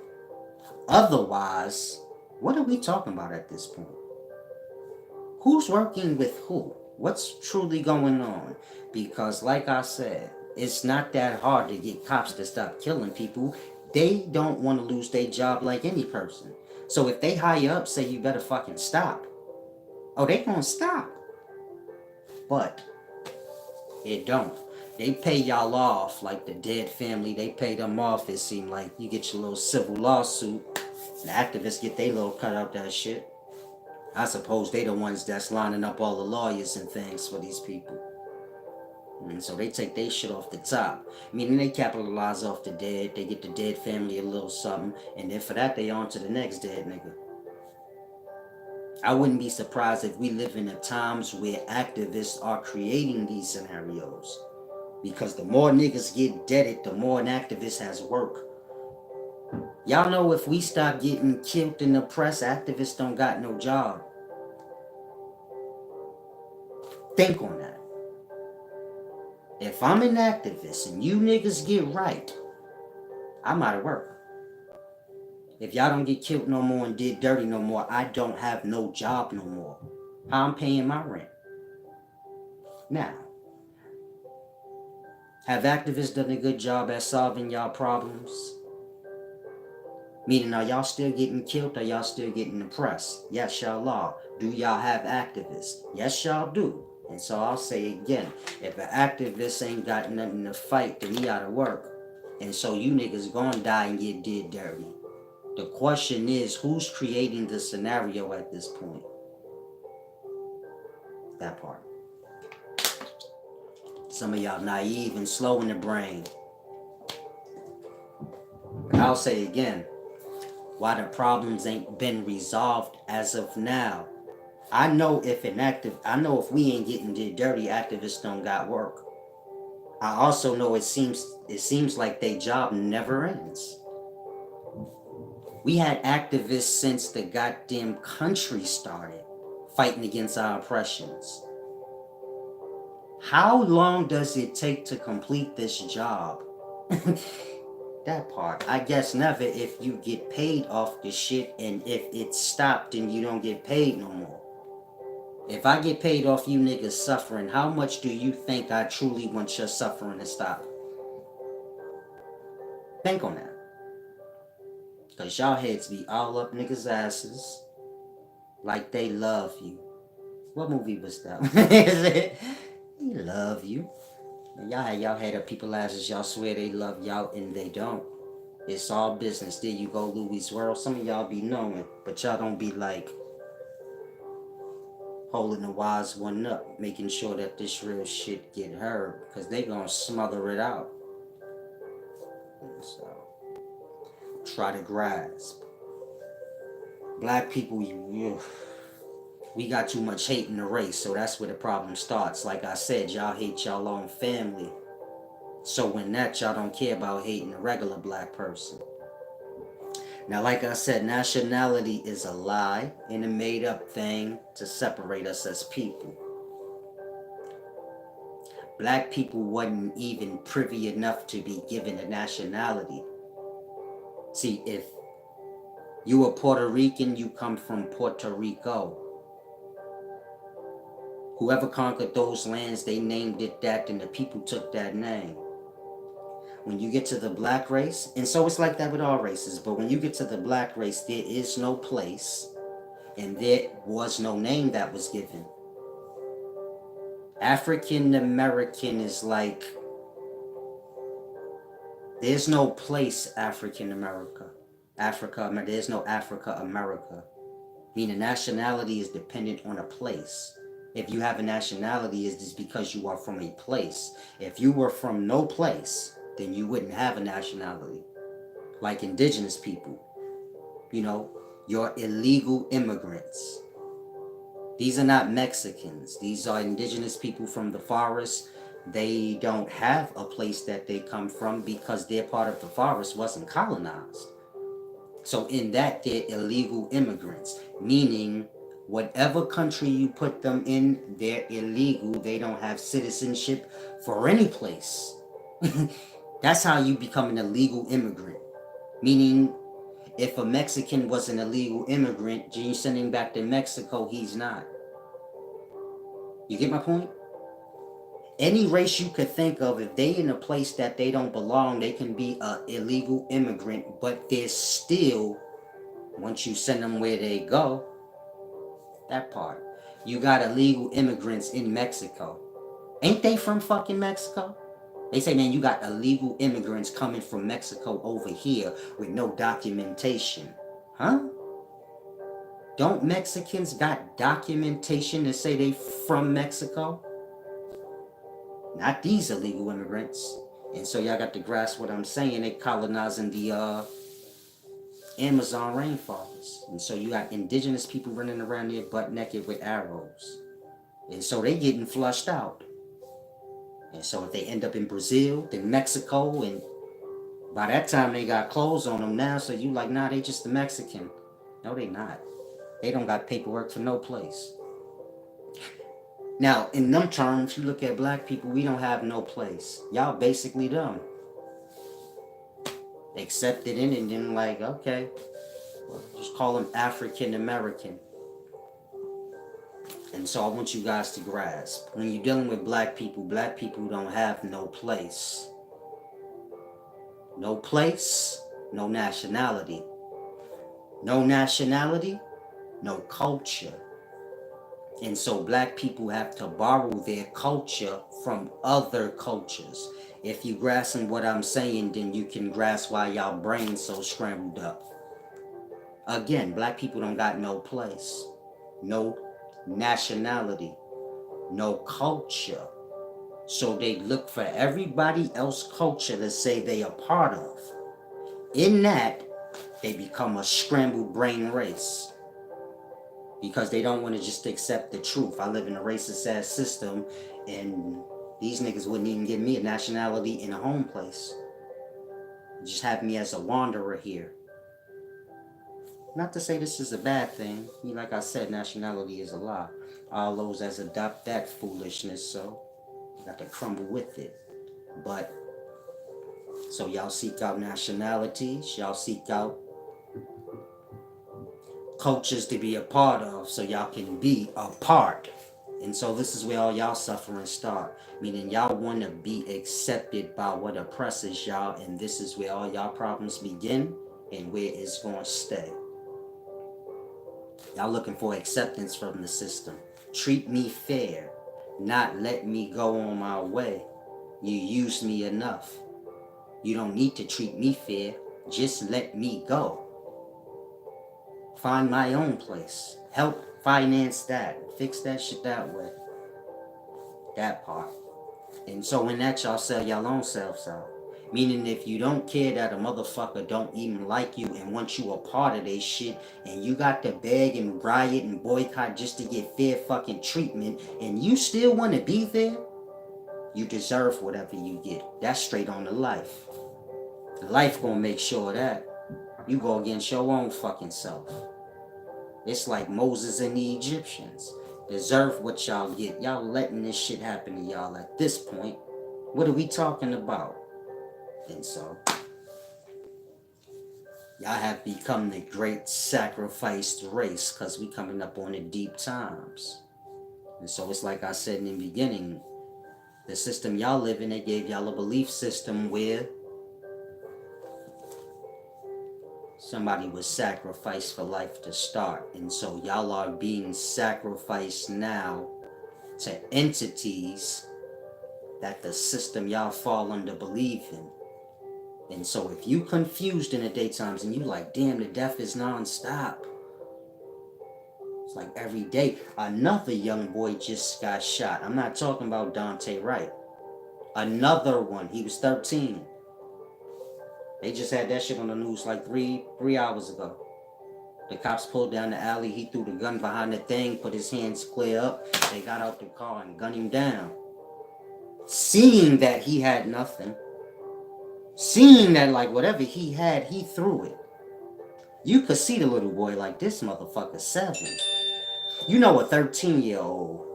Otherwise, what are we talking about at this point? Who's working with who? What's truly going on? Because like I said, it's not that hard to get cops to stop killing people. They don't want to lose their job like any person. So if they high up say you better fucking stop, oh, they gonna stop. But it don't. They pay y'all off like the dead family. They pay them off. It seemed like you get your little civil lawsuit. The activists get their little cut out that shit. I suppose they the ones that's lining up all the lawyers and things for these people. And so they take their shit off the top. Meaning they capitalize off the dead. They get the dead family a little something. And then for that, they on to the next dead nigga. I wouldn't be surprised if we live in the times where activists are creating these scenarios. Because the more niggas get deaded, the more an activist has work. Y'all know if we stop getting killed in the press, activists don't got no job. Think on that. If I'm an activist and you niggas get right, I'm out of work. If y'all don't get killed no more and did dirty no more, I don't have no job no more. How I'm paying my rent? Now, have activists done a good job at solving y'all problems? Meaning, are y'all still getting killed? Or y'all still getting oppressed? Yes, y'all are. Do y'all have activists? Yes, y'all do. And so I'll say again, if an activist ain't got nothing to fight, then he out of work. And so you niggas gonna die and get did dirty. The question is, who's creating the scenario at this point? That part. Some of y'all naive and slow in the brain. But I'll say again, why the problems ain't been resolved as of now. I know if we ain't getting did dirty, activists don't got work. I also know it seems like their job never ends. We had activists since the goddamn country started fighting against our oppressions. How long does it take to complete this job? That part. I guess never if you get paid off the shit, and if it's stopped and you don't get paid no more. If I get paid off you niggas suffering, how much do you think I truly want your suffering to stop? Think on that. Because y'all heads be all up niggas' asses like they love you. What movie was that? They love you. Y'all head up people asses, y'all swear they love y'all and they don't. It's all business. There you go, Louis World. Some of y'all be knowing, but y'all don't be like holding the wise one up, making sure that this real shit get heard, because they gonna smother it out. And so, try to grasp. Black people, we got too much hate in the race, so that's where the problem starts. Like I said, y'all hate y'all own family. So when that, y'all don't care about hating a regular black person. Now, like I said, nationality is a lie and a made-up thing to separate us as people. Black people wasn't even privy enough to be given a nationality. See, if you are Puerto Rican, you come from Puerto Rico. Whoever conquered those lands, they named it that, and the people took that name. When you get to the black race, and so it's like that with all races, but when you get to the black race, there is no place, and there was no name that was given. African American is like, there's no place African America. There's no Africa America. Meaning nationality is dependent on a place. If you have a nationality, it's because you are from a place. If you were from no place, then you wouldn't have a nationality. Like indigenous people, you know, you're illegal immigrants. These are not Mexicans. These are indigenous people from the forest. They don't have a place that they come from because their part of the forest wasn't colonized. So in that, they're illegal immigrants, meaning whatever country you put them in, they're illegal. They don't have citizenship for any place. That's how you become an illegal immigrant. Meaning, if a Mexican was an illegal immigrant, you send him back to Mexico, he's not. You get my point? Any race you could think of, if they in a place that they don't belong, they can be an illegal immigrant, but they're still, once you send them where they go, that part. You got illegal immigrants in Mexico. Ain't they from fucking Mexico? They say, man, you got illegal immigrants coming from Mexico over here with no documentation. Huh? Don't Mexicans got documentation to say they from Mexico? Not these illegal immigrants. And so y'all got to grasp what I'm saying. They colonizing the Amazon rainforest. And so you got indigenous people running around there butt naked with arrows. And so they getting flushed out. And so if they end up in Brazil, then Mexico, and by that time they got clothes on them now, so you like, nah, they just a Mexican. No, they not. They don't got paperwork for no place. Now, in them terms, you look at black people, we don't have no place. Y'all basically dumb. Accepted in and then like, okay, well, just call them African American. And so I want you guys to grasp, when you're dealing with black people don't have no place. No place, no nationality. No nationality, no culture. And so black people have to borrow their culture from other cultures. If you grasp what I'm saying, then you can grasp why y'all brains so scrambled up. Again, black people don't got no place, no nationality, no culture. So they look for everybody else's culture to say they are part of. In that, they become a scrambled brain race. Because they don't want to just accept the truth. I live in a racist ass system, and these niggas wouldn't even give me a nationality in a home place. Just have me as a wanderer here. Not to say this is a bad thing. Like I said, nationality is a lie. All those that adopt that foolishness, so you got to crumble with it. But, so y'all seek out nationalities, y'all seek out cultures to be a part of, so y'all can be a part. And so this is where all y'all suffering start. Meaning y'all want to be accepted by what oppresses y'all, and this is where all y'all problems begin and where it's going to stay. Y'all looking for acceptance from the system. Treat me fair, not let me go on my way. You used me enough. You don't need to treat me fair, just let me go. Find my own place. Help finance that. Fix that shit that way. That part. And so in that, y'all sell y'all own selves out. Meaning if you don't care that a motherfucker don't even like you and want you a part of their shit, and you got to beg and riot and boycott just to get fair fucking treatment, and you still want to be there, you deserve whatever you get. That's straight on the life. Life gonna make sure of that. You go against your own fucking self. It's like Moses and the Egyptians. Deserve what y'all get. Y'all letting this shit happen to y'all at this point. What are we talking about? And so, Y'all have become the great sacrificed race because we coming up on the deep times. And so it's like I said in the beginning, the system y'all live in, they gave y'all a belief system where somebody was sacrificed for life to start. And so y'all are being sacrificed now to entities that the system y'all fall under believe in. And so if you confused in the daytimes and you like, damn, the death is non-stop. It's like every day. Another young boy just got shot. I'm not talking about Dante Wright. Another one. He was 13. They just had that shit on the news like three hours ago. The cops pulled down the alley. He threw the gun behind the thing, put his hands clear up. They got out the car and gunned him down. Seeing that he had nothing. Seeing that like whatever he had, he threw it. You could see the little boy like, this motherfucker's 7. You know a 13-year-old.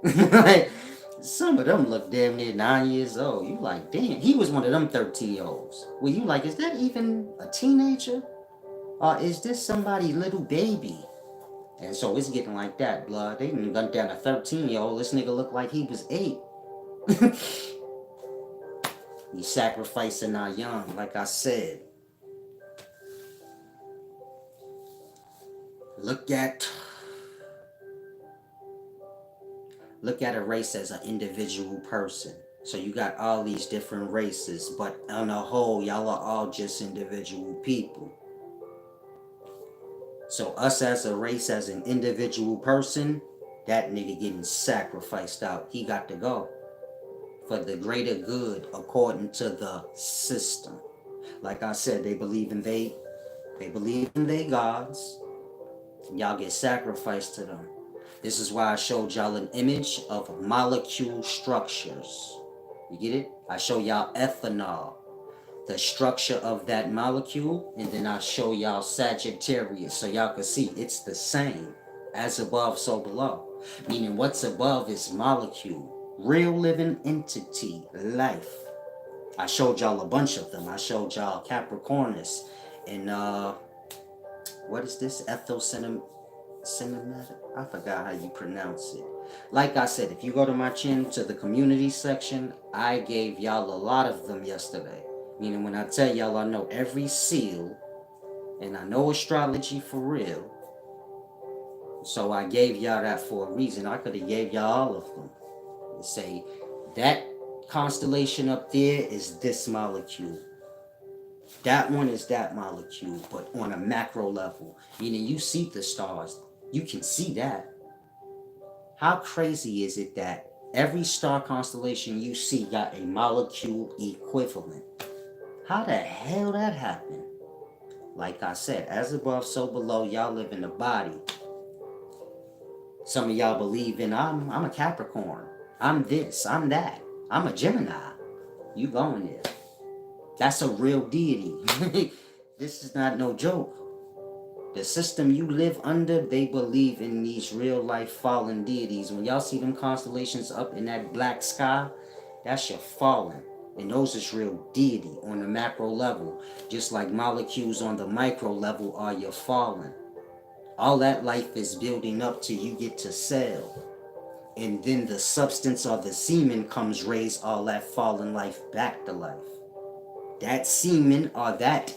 Like, some of them look damn near 9 years old. You like, damn, he was one of them 13-year-olds. Well, you like, is that even a teenager? Or is this somebody's little baby? And so it's getting like that, blood. They done gunned down a 13-year-old. This nigga looked like he was 8. He's sacrificing our young, like I said. Look at a race as an individual person. So you got all these different races, but on the whole, y'all are all just individual people. So us as a race, as an individual person, that nigga getting sacrificed out. He got to go for the greater good according to the system. Like I said, they believe in they gods. Y'all get sacrificed to them. This is why I showed y'all an image of molecule structures. You get it? I show y'all ethanol, the structure of that molecule, and then I show y'all Sagittarius so y'all can see it's the same. As above, so below. Meaning what's above is molecule, real living entity, life. I showed y'all a bunch of them. I showed y'all Capricornus and what is this? Cinematic? I forgot how you pronounce it. Like I said, if you go to my channel to the community section, I gave y'all a lot of them yesterday. Meaning when I tell y'all I know every seal and I know astrology for real. So I gave y'all that for a reason. I could have gave y'all all of them. And say that constellation up there is this molecule. That one is that molecule, but on a macro level. Meaning you see the stars. You can see that. How crazy is it that every star constellation you see got a molecule equivalent? How the hell that happened? Like I said, as above, so below. Y'all live in the body. Some of y'all believe in I'm a Capricorn. I'm this, I'm that. I'm a Gemini. You going there. That's a real deity. This is not no joke. The system you live under, they believe in these real life fallen deities. When y'all see them constellations up in that black sky, that's your fallen. And those is real deity on the macro level. Just like molecules on the micro level are your fallen. All that life is building up till you get to cell. And then the substance or the semen comes raise all that fallen life back to life. That semen or that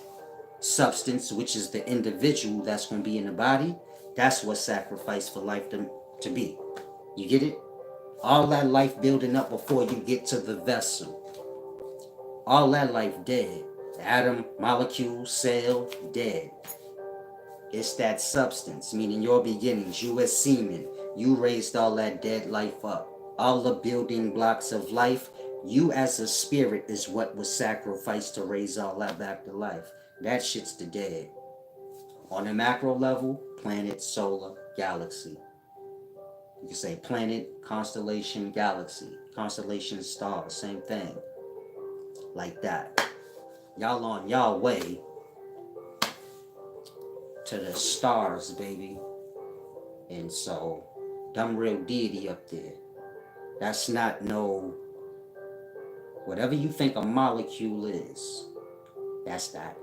substance, which is the individual that's going to be in the body, that's what's sacrificed for life to be. You get it? All that life building up before you get to the vessel. All that life dead. Atom, molecule, cell, dead. It's that substance, meaning your beginnings, you as semen, you raised all that dead life up. All the building blocks of life, you as a spirit is what was sacrificed to raise all that back to life. That shit's the dead. On a macro level, planet, solar, galaxy. You can say planet, constellation, galaxy. Constellation, star, same thing. Like that. Y'all on y'all way to the stars, baby. And so, dumb real deity up there. That's not no... Whatever you think a molecule is, that's that.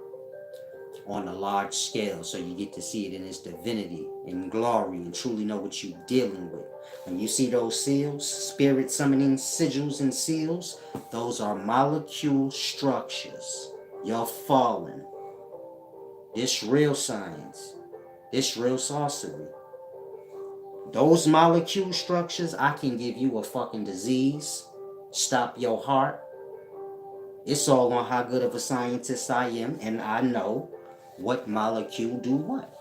on a large scale, so you get to see it in its divinity and glory and truly know what you're dealing with. When you see those seals, spirit summoning sigils and seals, those are molecule structures. You're fallen. This real science. This real sorcery. Those molecule structures, I can give you a fucking disease, stop your heart. It's all on how good of a scientist I am, and I know what molecule do what.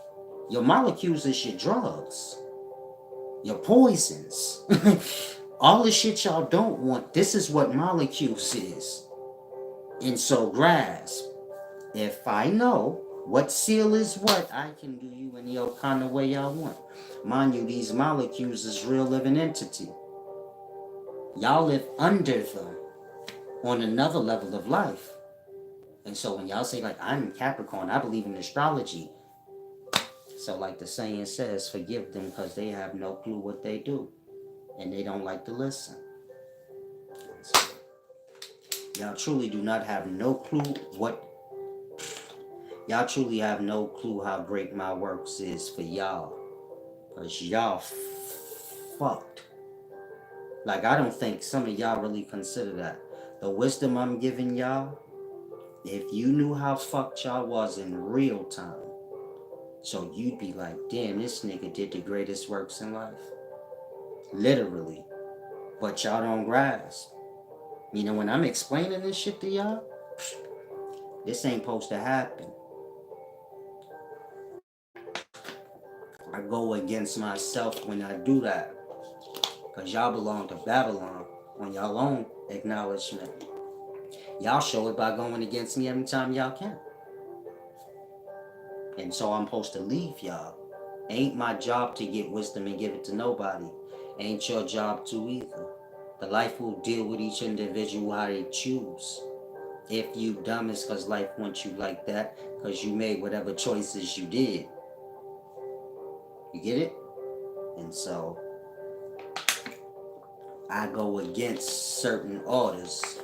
Your molecules is your drugs, your poisons. All the shit y'all don't want, this is what molecules is. And so grasp, if I know what seal is what, I can do you any old kind of way I want. Mind you, these molecules is real living entity. Y'all live under them on another level of life. And so when y'all say like, I'm Capricorn, I believe in astrology. So like the saying says, forgive them because they have no clue what they do. And they don't like to listen. So, y'all truly do not have no clue what... Y'all truly have no clue how great my works is for y'all. Because y'all fucked. Like, I don't think some of y'all really consider that. The wisdom I'm giving y'all, if you knew how fucked y'all was in real time, so you'd be like, damn, this nigga did the greatest works in life. Literally. But y'all don't grasp. You know, when I'm explaining this shit to y'all, this ain't supposed to happen. I go against myself when I do that. Because y'all belong to Babylon on y'all own acknowledgement. Y'all show it by going against me every time y'all can. And so I'm supposed to leave y'all. Ain't my job to get wisdom and give it to nobody. Ain't your job to either. The life will deal with each individual how they choose. If you dumb, it's because life wants you like that, because you made whatever choices you did. You get it? And so I go against certain orders,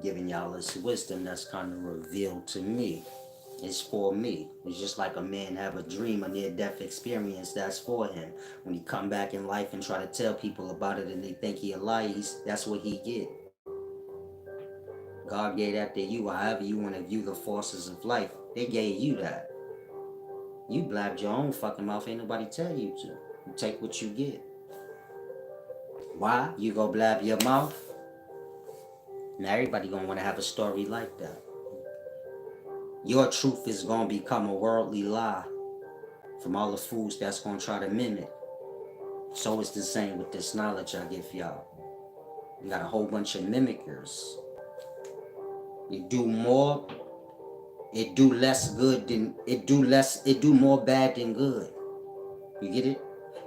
giving y'all this wisdom that's kind of revealed to me. It's for me. It's just like a man have a dream, a near-death experience, that's for him. When he come back in life and try to tell people about it and they think he a lie, that's what he get. God gave that to you, however you want to view the forces of life. They gave you that. You blabbed your own fucking mouth, ain't nobody tell you to. You take what you get. Why? You go blab your mouth? Now everybody gonna want to have a story like that. Your truth is gonna become a worldly lie from all the fools that's gonna try to mimic. So it's the same with this knowledge I give y'all. You got a whole bunch of mimickers. You do more, it do less good than, it do more bad than good. You get it?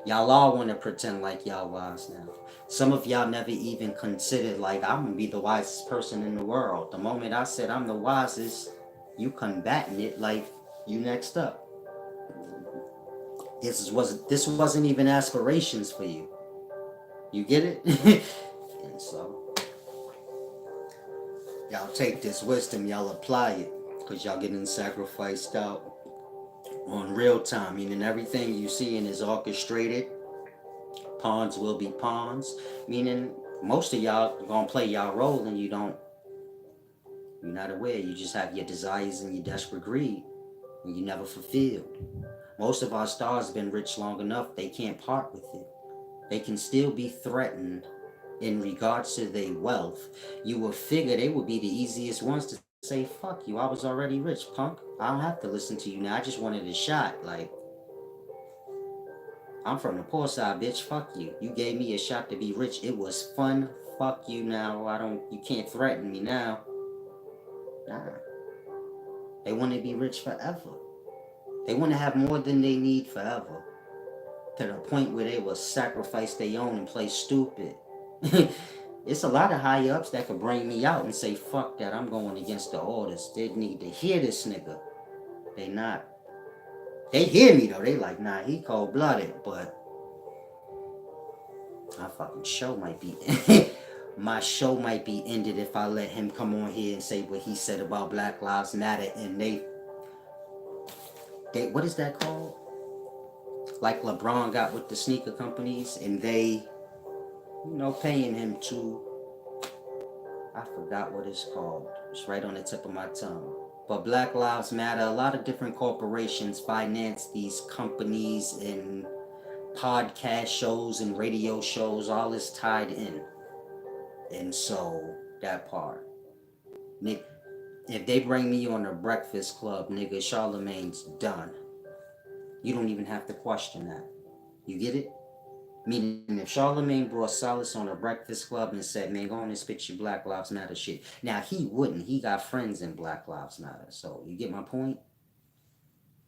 Y'all all want to pretend like y'all wise now. Some of y'all never even considered like, I'm gonna be the wisest person in the world. The moment I said I'm the wisest, you combating it like you next up. This wasn't even aspirations for you. You get it? And so y'all take this wisdom, y'all apply it, because y'all getting sacrificed out on real time, meaning everything you seeing is orchestrated. Pawns will be pawns, meaning most of y'all gonna play y'all role and you're not aware. You just have your desires and your desperate greed, and you never fulfilled. Most of our stars been rich long enough, they can't part with it. They can still be threatened in regards to their wealth. You would figure they would be the easiest ones to say, fuck you, I was already rich, punk. I don't have to listen to you now, I just wanted a shot. Like, I'm from the poor side, bitch, fuck you. You gave me a shot to be rich, it was fun, fuck you now, you can't threaten me now. Nah. They want to be rich forever. They want to have more than they need forever. To the point where they will sacrifice their own and play stupid. It's a lot of high ups that could bring me out and say, fuck that, I'm going against the orders. They need to hear this nigga. They not. They hear me though. They like, nah, he cold blooded, but my fucking show might be my show might be ended if I let him come on here and say what he said about Black Lives Matter and they what is that called? Like LeBron got with the sneaker companies, and they, paying him to, I forgot what it's called. It's right on the tip of my tongue. But Black Lives Matter, a lot of different corporations finance these companies and podcast shows and radio shows, all is tied in. And so, that part. Nick, if they bring me on a Breakfast Club, nigga, Charlemagne's done. You don't even have to question that. You get it? Meaning, if Charlemagne brought Solace on a Breakfast Club and said, man, go on and spit your Black Lives Matter shit. Now, he wouldn't. He got friends in Black Lives Matter. So, you get my point?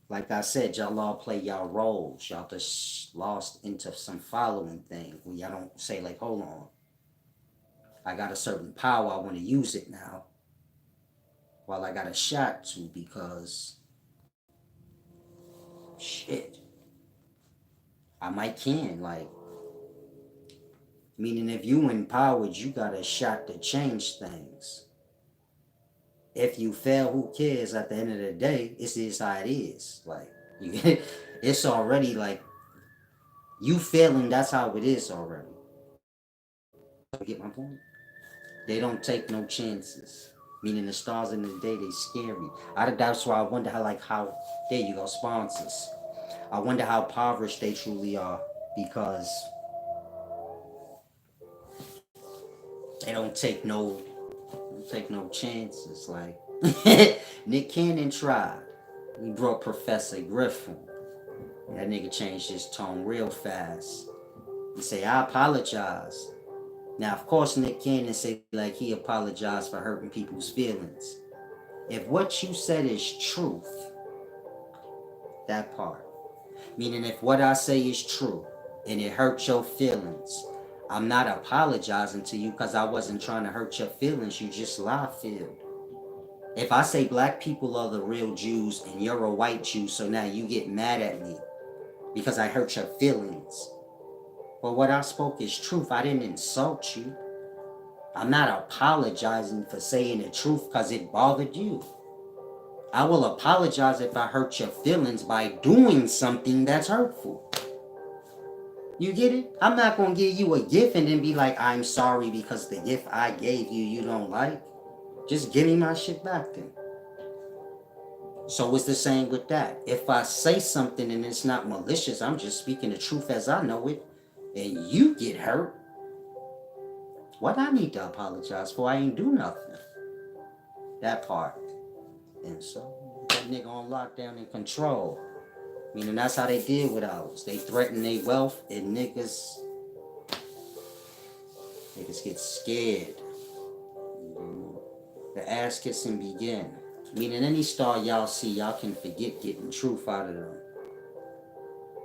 Like I said, y'all all play y'all roles. Y'all just lost into some following thing where y'all don't say, like, hold on. I got a certain power. I want to use it now. While I got a shot to, because shit. I might can. Like, meaning if you empowered, you got a shot to change things. If you fail, who cares? At the end of the day, it's just how it is. Like, it's already like, you failing, that's how it is already. You get my point? They don't take no chances. Meaning the stars in the day, they scary. That's why I wonder how, there you go, sponsors. I wonder how impoverished they truly are, because they don't take no chances. Like, Nick Cannon tried. He brought Professor Griffin. That nigga changed his tone real fast. He say, I apologize. Now, of course, Nick Cannon say like he apologized for hurting people's feelings. If what you said is truth, that part. Meaning if what I say is true and it hurts your feelings, I'm not apologizing to you because I wasn't trying to hurt your feelings. You just lie-filled. If I say black people are the real Jews and you're a white Jew, so now you get mad at me because I hurt your feelings. Well, what I spoke is truth. I didn't insult you. I'm not apologizing for saying the truth because it bothered you. I will apologize if I hurt your feelings by doing something that's hurtful. You get it? I'm not going to give you a gift and then be like, I'm sorry because the gift I gave you, you don't like. Just give me my shit back then. So it's the same with that. If I say something and it's not malicious, I'm just speaking the truth as I know it, and you get hurt, what I need to apologize for? I ain't do nothing. That part. And so, that nigga on lockdown and control. Meaning that's how they deal with ours. They threaten their wealth and niggas get scared. The ass kissing begin. Meaning any star y'all see, y'all can forget getting truth out of them.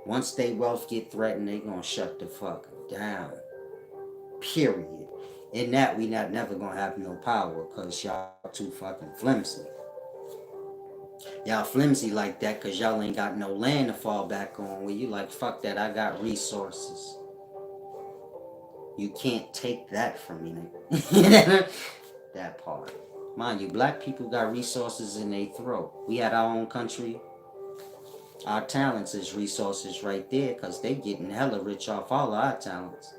Once they wealth get threatened, they gonna shut the fuck down. Period. In that, we not never gonna have no power because y'all too fucking flimsy. Y'all flimsy like that because y'all ain't got no land to fall back on where you like, fuck that, I got resources. You can't take that from me, nigga. That part. Mind you, black people got resources in their throat. We had our own country. Our talents is resources right there because they getting hella rich off all of our talents.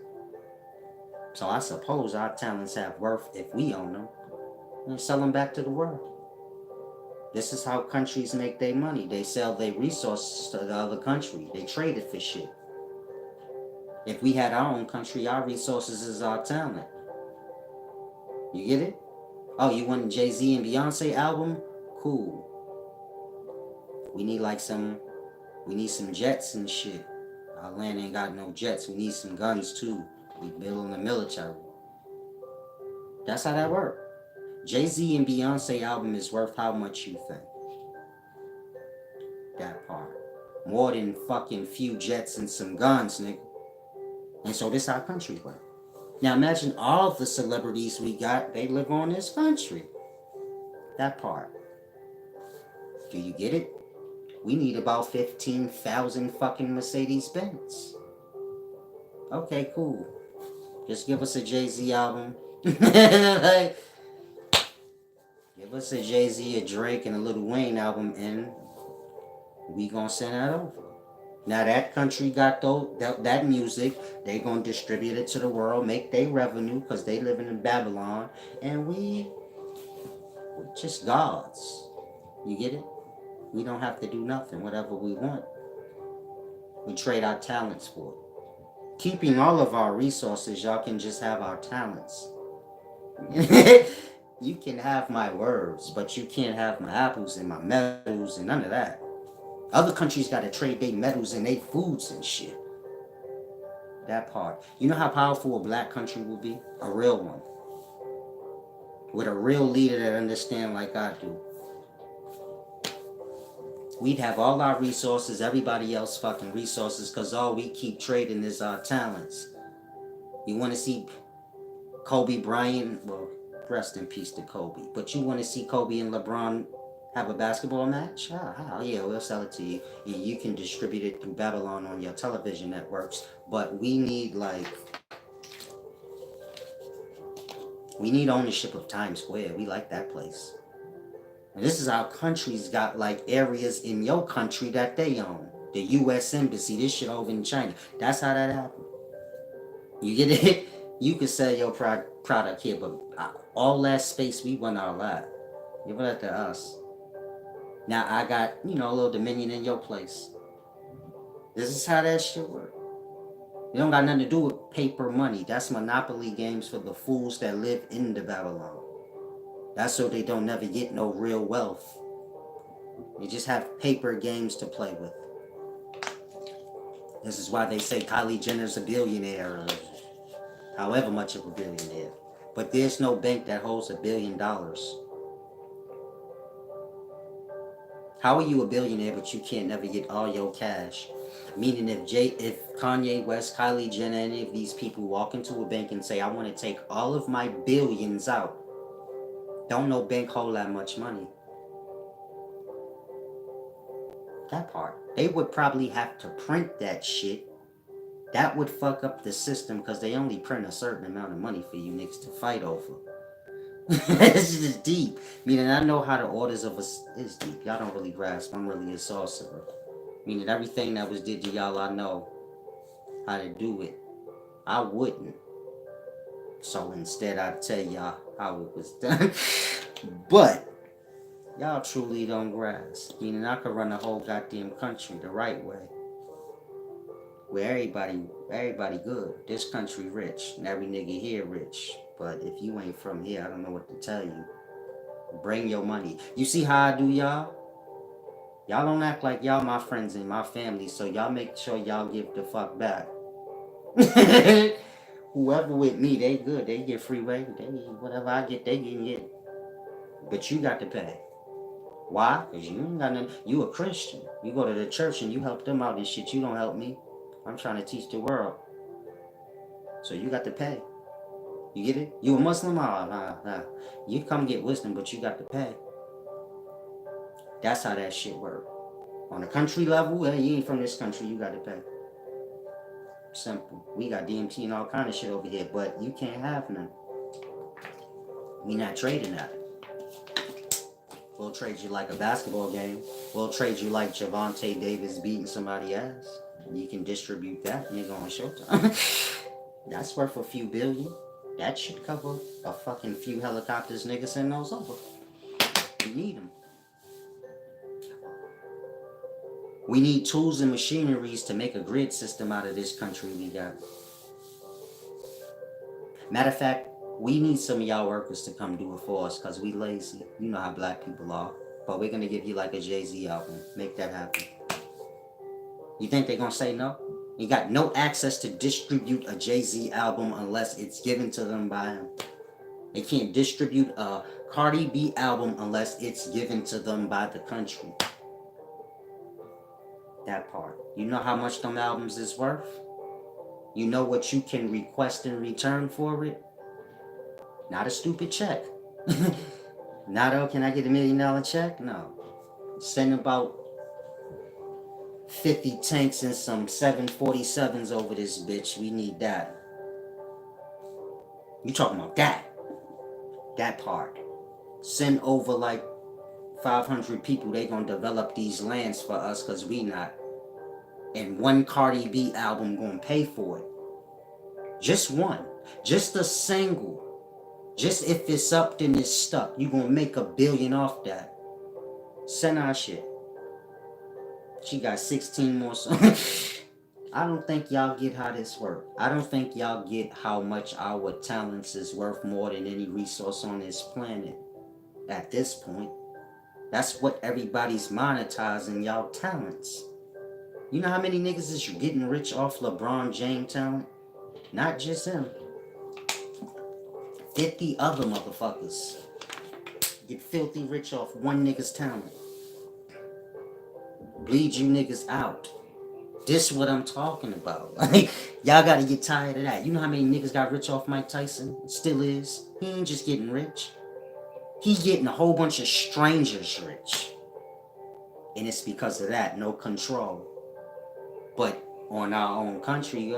So I suppose our talents have worth if we own them. And sell them back to the world. This is how countries make their money. They sell their resources to the other country. They trade it for shit. If we had our own country, our resources is our talent. You get it? Oh, you want a Jay-Z and Beyonce album? Cool. We need some jets and shit. Our land ain't got no jets. We need some guns too. We building the military. That's how that works. Jay-Z and Beyonce album is worth how much you think? That part. More than fucking few jets and some guns, nigga. And so this our country work. Now imagine all the celebrities we got, they live on this country. That part. Do you get it? We need about 15,000 fucking Mercedes Benz. Okay, cool. Just give us a Jay-Z album. Like, give us a Jay-Z, a Drake, and a Lil Wayne album, and We gonna send that over. Now that country got that music, they gonna distribute it to the world, make their revenue because they living in Babylon, and we're just gods. You get it? We don't have to do nothing. Whatever we want, we trade our talents for it. Keeping all of our resources, y'all can just have our talents. You can have my words, but you can't have my apples and my metals and none of that. Other countries gotta trade their metals and their foods and shit. That part. You know how powerful a black country will be? A real one. With a real leader that understand like I do. We'd have all our resources, everybody else fucking resources, because all we keep trading is our talents. You want to see Kobe Bryant? Well, rest in peace to Kobe. But you want to see Kobe and LeBron have a basketball match? Oh, yeah, we'll sell it to you. You can distribute it through Babylon on your television networks. But we need ownership of Times Square. We like that place. And this is how countries got like areas in your country that they own. The U.S. Embassy, this shit over in China. That's how that happened. You get it? You can sell your product here, but all that space, we want our lot. Give it to us. Now I got, a little dominion in your place. This is how that shit work. It don't got nothing to do with paper money. That's monopoly games for the fools that live in the Babylon. That's so they don't never get no real wealth. They just have paper games to play with. This is why they say Kylie Jenner's a billionaire, or however much of a billionaire. But there's no bank that holds $1 billion. How are you a billionaire but you can't never get all your cash? Meaning if Kanye West, Kylie Jenner, any of these people walk into a bank and say, I want to take all of my billions out, don't no bank hold that much money. That part. They would probably have to print that shit. That would fuck up the system because they only print a certain amount of money for you niggas to fight over. This is deep. Meaning I know how the orders of us is deep. Y'all don't really grasp. I'm really a sorcerer. Meaning everything that was did to y'all, I know how to do it. I wouldn't. So instead I tell y'all how it was done. But y'all truly don't grasp. Meaning I could run the whole goddamn country the right way. Where everybody good. This country rich. And every nigga here rich. But if you ain't from here, I don't know what to tell you. Bring your money. You see how I do y'all? Y'all don't act like y'all my friends and my family, so y'all make sure y'all give the fuck back. Whoever with me, they good. They get free way. Whatever I get, they can get. But you got to pay. Why? Because you ain't got nothing. You a Christian. You go to the church and you help them out and shit. You don't help me. I'm trying to teach the world. So you got to pay. You get it? You a Muslim? Nah. You come get wisdom, but you got to pay. That's how that shit work. On the country level, you ain't from this country, you got to pay. Simple. We got DMT and all kind of shit over here, but you can't have none. We not trading that. We'll trade you like a basketball game. We'll trade you like Javante Davis beating somebody ass. You can distribute that, nigga, on Showtime. That's worth a few billion. That should cover a fucking few helicopters, nigga, send those over. We need them. We need tools and machineries to make a grid system out of this country we got. Matter of fact, we need some of y'all workers to come do it for us because we lazy. You know how black people are. But we're going to give you like a Jay-Z album. Make that happen. You think they're going to say no? You got no access to distribute a Jay-Z album unless it's given to them by him. They can't distribute a Cardi B album unless it's given to them by the country. That part. You know how much them albums is worth? You know what you can request in return for it? Not a stupid check. Not, oh, can I get $1 million check? No. Send about 50 tanks and some 747s over this bitch. We need that. You talking about that. That part. Send over like 500 people, they gonna develop these lands for us because we not. And one Cardi B album gonna pay for it. Just one. Just a single. Just if it's up, then it's stuck. You gonna make $1 billion off that. Send our shit. She got 16 more songs. I don't think y'all get how this works. I don't think y'all get how much our talents is worth more than any resource on this planet. At this point. That's what everybody's monetizing, y'all talents. You know how many niggas is getting rich off LeBron James talent? Not just him. 50 other motherfuckers get filthy rich off one nigga's talent. Bleed you niggas out. This what I'm talking about. Like, y'all gotta get tired of that. You know how many niggas got rich off Mike Tyson? Still is. He ain't just getting rich. He's getting a whole bunch of strangers rich. And it's because of that, no control. But on our own country,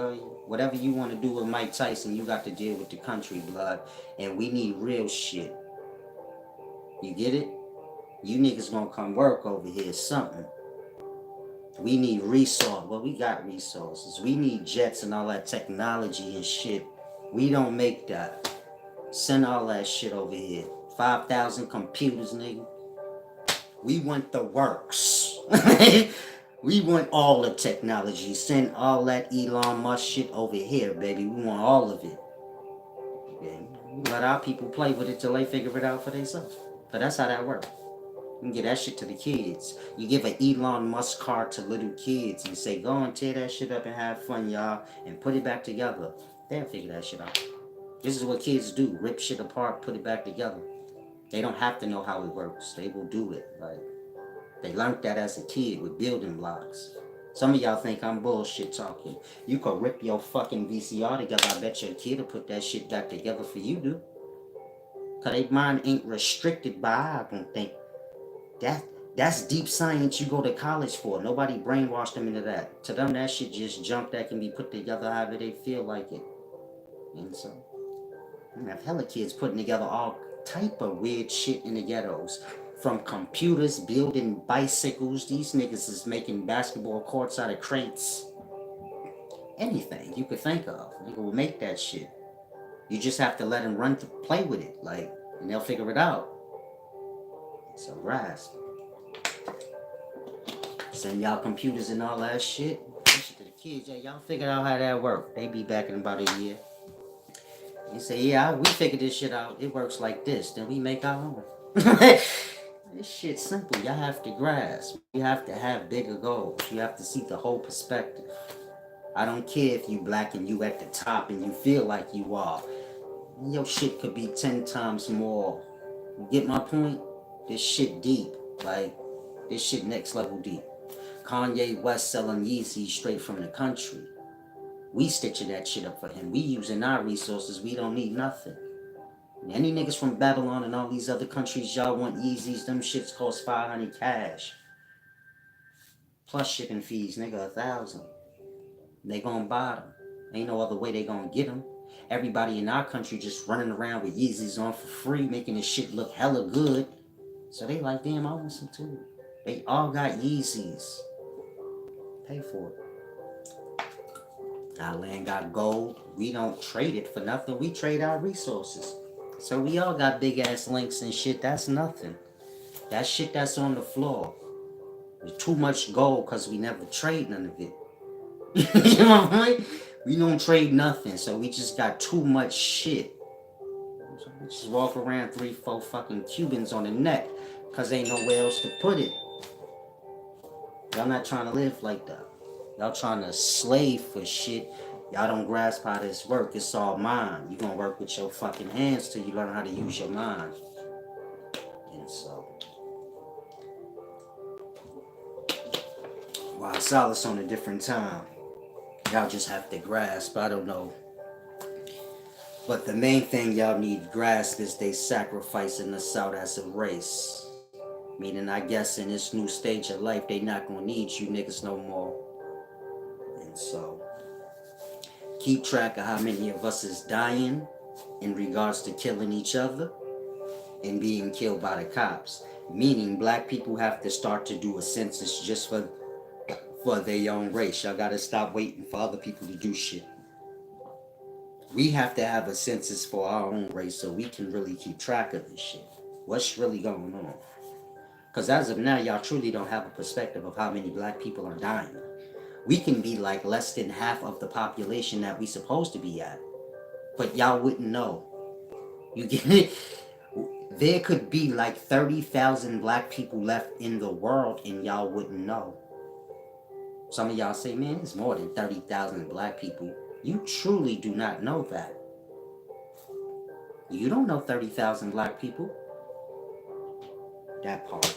whatever you want to do with Mike Tyson, you got to deal with the country, blood. And we need real shit. You get it? You niggas gonna come work over here, something. We need resources. Well, we got resources. We need jets and all that technology and shit. We don't make that. Send all that shit over here. 5,000 computers, nigga. We want the works. We want all the technology. Send all that Elon Musk shit over here, baby. We want all of it. Yeah. Let our people play with it till they figure it out for themselves. But that's how that works. You can get that shit to the kids. You give an Elon Musk car to little kids and say, go and tear that shit up and have fun, y'all, and put it back together. They'll figure that shit out. This is what kids do. Rip shit apart, put it back together. They don't have to know how it works. They will do it. Like, they learned that as a kid with building blocks. Some of y'all think I'm bullshit talking. You could rip your fucking VCR together. I bet your kid will put that shit back together for you, dude. Cause their mind ain't restricted by, I don't think. That's deep science you go to college for. Nobody brainwashed them into that. To them, that shit just junk that can be put together however they feel like it. And so, I have hella kids putting together all type of weird shit in the ghettos. From computers, building bicycles. These niggas is making basketball courts out of crates. Anything you could think of. Nigga will make that shit. You just have to let them run to play with it. Like, and they'll figure it out. So grasp. Send y'all computers and all that shit. That shit to the kids. Yeah, y'all figure out how that work. They be back in about a year. You say, yeah, we figured this shit out. It works like this. Then we make our own. This shit's simple. Y'all have to grasp. You have to have bigger goals. You have to see the whole perspective. I don't care if you black and you at the top and you feel like you are. Your shit could be 10 times more. You get my point? This shit deep. Like, this shit next level deep. Kanye West selling Yeezys straight from the country. We stitching that shit up for him. We using our resources. We don't need nothing. Any niggas from Babylon and all these other countries, y'all want Yeezys, them shits cost 500 cash. Plus shipping fees, nigga, 1,000. They gonna buy them. Ain't no other way they gonna get them. Everybody in our country just running around with Yeezys on for free, making this shit look hella good. So they like, damn, I want some too. They all got Yeezys. Pay for it. Our land got gold. We don't trade it for nothing. We trade our resources. So we all got big ass links and shit. That's nothing. That shit that's on the floor. There's too much gold because we never trade none of it. You know what I mean? We don't trade nothing. So we just got too much shit. So we just walk around 3-4 fucking Cubans on the neck because ain't nowhere else to put it. Y'all not trying to live like that. Y'all trying to slave for shit. Y'all don't grasp how this work. It's all mine. You gonna work with your fucking hands till you learn how to use your mind. And so, while Solace on a different time, y'all just have to grasp. I don't know. But the main thing y'all need to grasp is they sacrificing us out as a race. Meaning, I guess in this new stage of life, they not gonna need you niggas no more. And so, keep track of how many of us is dying in regards to killing each other and being killed by the cops. Meaning black people have to start to do a census just for their own race. Y'all gotta stop waiting for other people to do shit. We have to have a census for our own race so we can really keep track of this shit. What's really going on? Because as of now, y'all truly don't have a perspective of how many black people are dying. We can be like less than half of the population that we supposed to be at, but y'all wouldn't know. You get it? There could be like 30,000 black people left in the world and y'all wouldn't know. Some of y'all say, man, it's more than 30,000 black people. You truly do not know that. You don't know 30,000 black people. That part.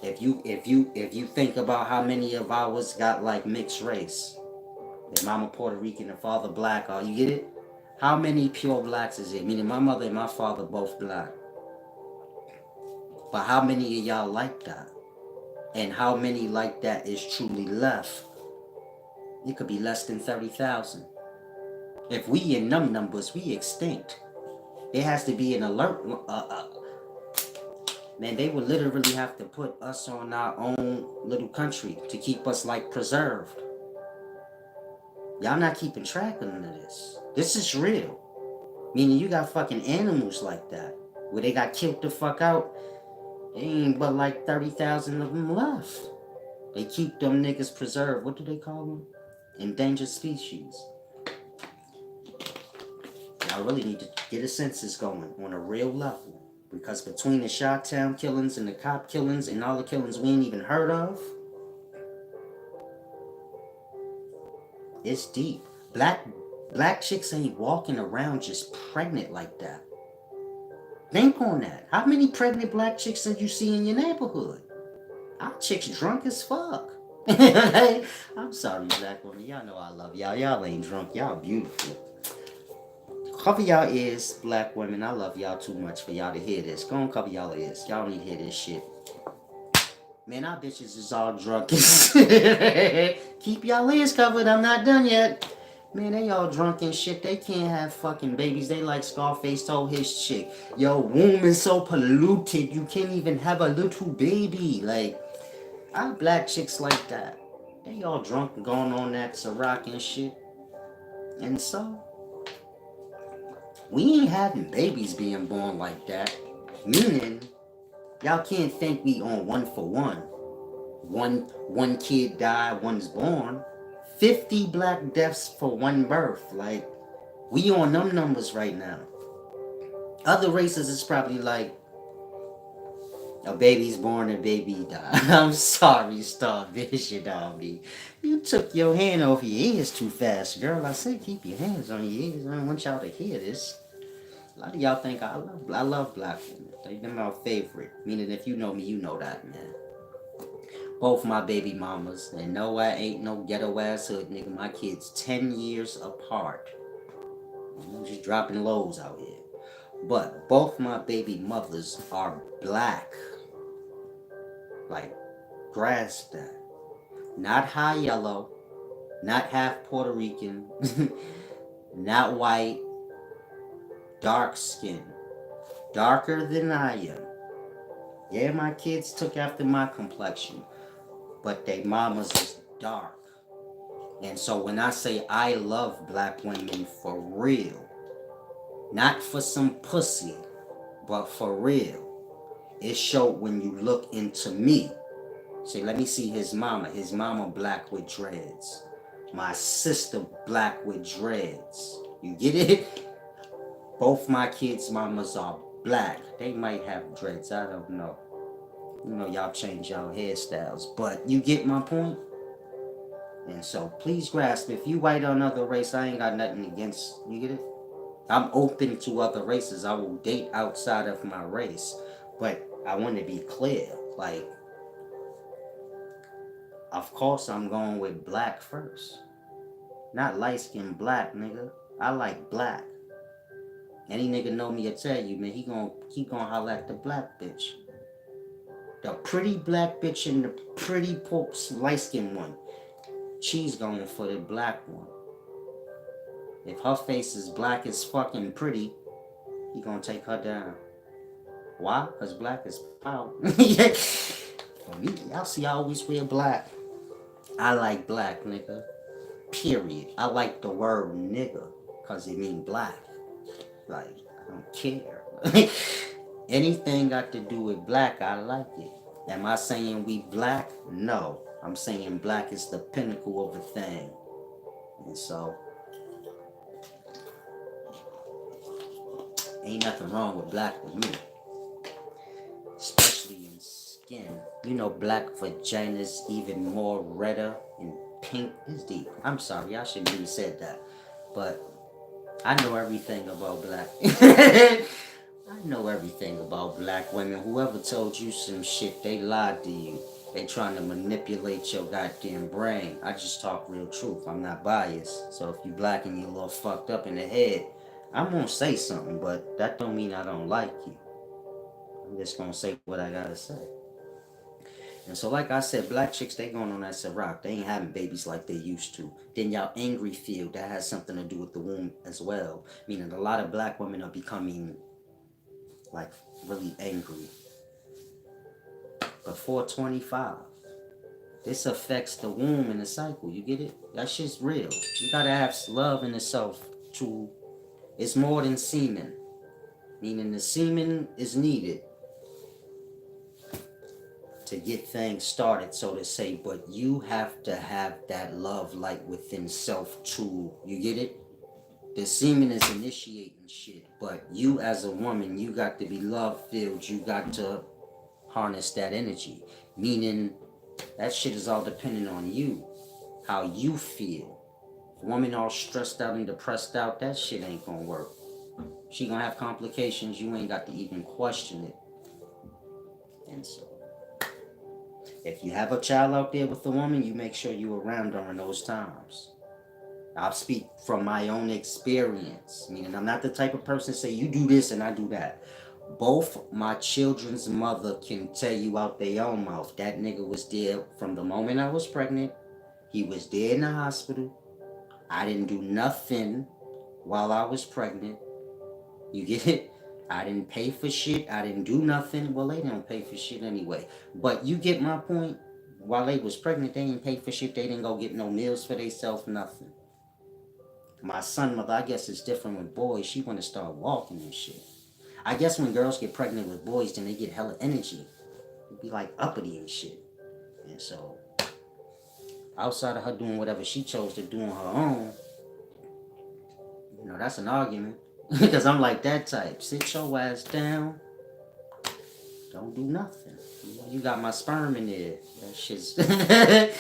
If you think about how many of ours got like mixed race, their mama Puerto Rican and father black, you get it? How many pure blacks is it? Meaning my mother and my father both black. But how many of y'all like that? And how many like that is truly left? It could be less than 30,000. If we in them numbers, we extinct. There has to be an alert. Man, they would literally have to put us on our own little country to keep us like preserved. Y'all not keeping track of none of this. This is real. Meaning you got fucking animals like that, where they got killed the fuck out. There ain't but like 30,000 of them left. They keep them niggas preserved. What do they call them? Endangered species. Y'all really need to get a census going on a real level. Because between the Chi-Town killings and the cop killings and all the killings we ain't even heard of, it's deep. Black chicks ain't walking around just pregnant like that. Think on that. How many pregnant black chicks did you see in your neighborhood? Our chicks drunk as fuck. I'm sorry, black women. Y'all know I love y'all. Y'all ain't drunk. Y'all beautiful. Cover y'all ears, black women. I love y'all too much for y'all to hear this. Go on, cover y'all ears. Y'all don't need to hear this shit. Man, our bitches is all drunk. Keep y'all ears covered. I'm not done yet. Man, they all drunk and shit. They can't have fucking babies. They like Scarface told his chick, your womb is so polluted, you can't even have a little baby. Like, our black chicks like that. They all drunk and going on that Ciroc and shit. And so, we ain't having babies being born like that. Meaning, y'all can't think we on 1-for-1. One kid died, one's born. 50 black deaths for one birth. Like, we on them numbers right now. Other races is probably like, a baby's born, a baby died. I'm sorry, Starvision on me. You took your hand off your ears too fast, girl. I said keep your hands on your ears. I don't want y'all to hear this. A lot of y'all think I love black women. They're my favorite. Meaning if you know me, you know that, man. Both my baby mamas. And no, I ain't no ghetto ass hood, nigga. My kids 10 years apart. I'm just dropping lows out here. But both my baby mothers are black. Like, grasp that. Not high yellow. Not half Puerto Rican. Not white. Dark skin. Darker than I am. Yeah, my kids took after my complexion. But they mamas is dark. And so when I say I love black women for real, not for some pussy, but for real, it showed when you look into me. Say, let me see his mama. His mama black with dreads. My sister black with dreads. You get it? Both my kids' mamas are black. They might have dreads. I don't know. You know, y'all change y'all hairstyles. But you get my point? And so, please grasp, if you white or another race, I ain't got nothing against, you get it? I'm open to other races. I will date outside of my race. But I want to be clear. Like, of course I'm going with black first. Not light-skinned black, nigga. I like black. Any nigga know me, I tell you, man, he gonna holler at the black bitch. The pretty black bitch and the pretty light-skinned one. She's going for the black one. If her face is black as fucking pretty, he gonna take her down. Why? Because black is power. For me, y'all see I always wear black. I like black, nigga. Period. I like the word nigga because it mean black. Like, I don't care. Anything got to do with black, I like it. Am I saying we black? No. I'm saying black is the pinnacle of a thing. And so, ain't nothing wrong with black with me. Especially in skin. You know, black vagina's even more redder and pink. It's deep. I'm sorry, I shouldn't have said that. But I know everything about black. I know everything about black women. Whoever told you some shit, they lied to you. They trying to manipulate your goddamn brain. I just talk real truth. I'm not biased. So if you black and you a little fucked up in the head, I'm gonna say something, but that don't mean I don't like you. I'm just gonna say what I gotta say. And so, like I said, black chicks, they going on that Ciroc. They ain't having babies like they used to. Then y'all angry feel that has something to do with the womb as well. Meaning a lot of black women are becoming like really angry before 25. This affects the womb and the cycle. You get it? That shit's real. You gotta have love in itself to. It's more than semen. Meaning the semen is needed to get things started, so to say, but you have to have that love light within self too. You get it? The semen is initiating shit, but you as a woman, you got to be love filled. You got to harness that energy. Meaning that shit is all dependent on you, how you feel. If a woman all stressed out and depressed out, that shit ain't gonna work. She gonna have complications. You ain't got to even question it. And so, if you have a child out there with a woman, you make sure you around during those times. I'll speak from my own experience. Meaning I'm not the type of person to say you do this and I do that. Both my children's mother can tell you out their own mouth that nigga was there from the moment I was pregnant. He was there in the hospital. I didn't do nothing while I was pregnant. You get it? I didn't pay for shit. I didn't do nothing. Well, they don't pay for shit anyway. But you get my point? While they was pregnant, they didn't pay for shit. They didn't go get no meals for themselves, nothing. My son mother, I guess it's different with boys. She want to start walking and shit. I guess when girls get pregnant with boys, then they get hella energy. They be like uppity and shit. And so, outside of her doing whatever she chose to do on her own, you know, that's an argument. Because I'm like that type. Sit your ass down. Don't do nothing. You got my sperm in there. That shit's... You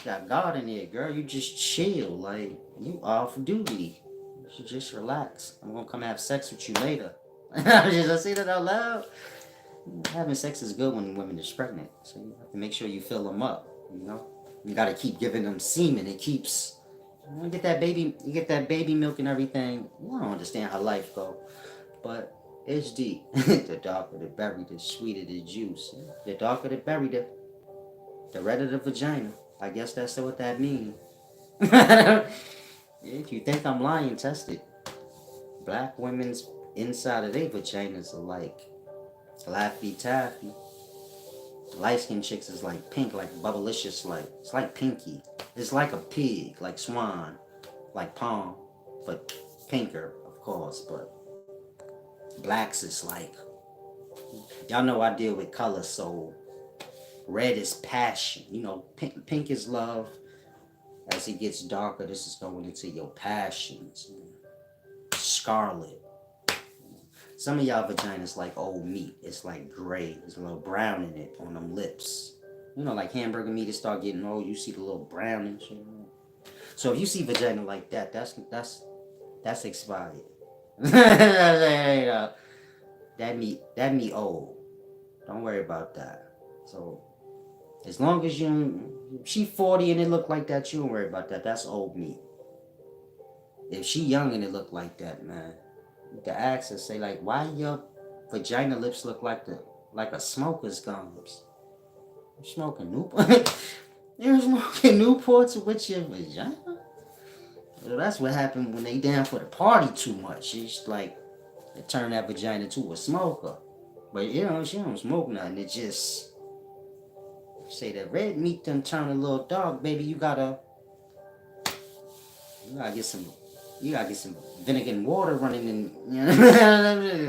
got God in there, girl. You just chill. Like, you off duty. You should just relax. I'm gonna come have sex with you later. Did I say that out loud? Having sex is good when women is pregnant. So you have to make sure you fill them up, you know? You gotta keep giving them semen. It keeps... You get that baby milk and everything. You don't understand how life go. But it's deep. The darker the berry, the sweeter the juice. The darker the berry, the redder the vagina. I guess that's what that means. If you think I'm lying, test it. Black women's inside of their vaginas are like Laffy Taffy. Light skinned chicks is like pink, like bubblicious, like it's like pinky. It's like a pig, like swan, like palm, but pinker, of course. But blacks is like, y'all know I deal with color, so red is passion. You know, pink is love. As it gets darker, this is going into your passions. Scarlet. Some of y'all vaginas like old meat. It's like gray. There's a little brown in it on them lips. You know, like hamburger meat, it start getting old. You see the little brown and shit. So if you see vagina like that, that's expired. That meat old. Don't worry about that. So as long as she 40 and it look like that, you don't worry about that. That's old meat. If she young and it look like that, man, you can ask her, say like, why your vagina lips look like a smoker's gums? You smoking Newport? You're smoking Newports with your vagina? Well, that's what happened when they down for the party too much. It's like they turn that vagina to a smoker. But she don't smoke nothing. It just say that red meat done turn a little dark, baby. You gotta get some vinegar and water running in.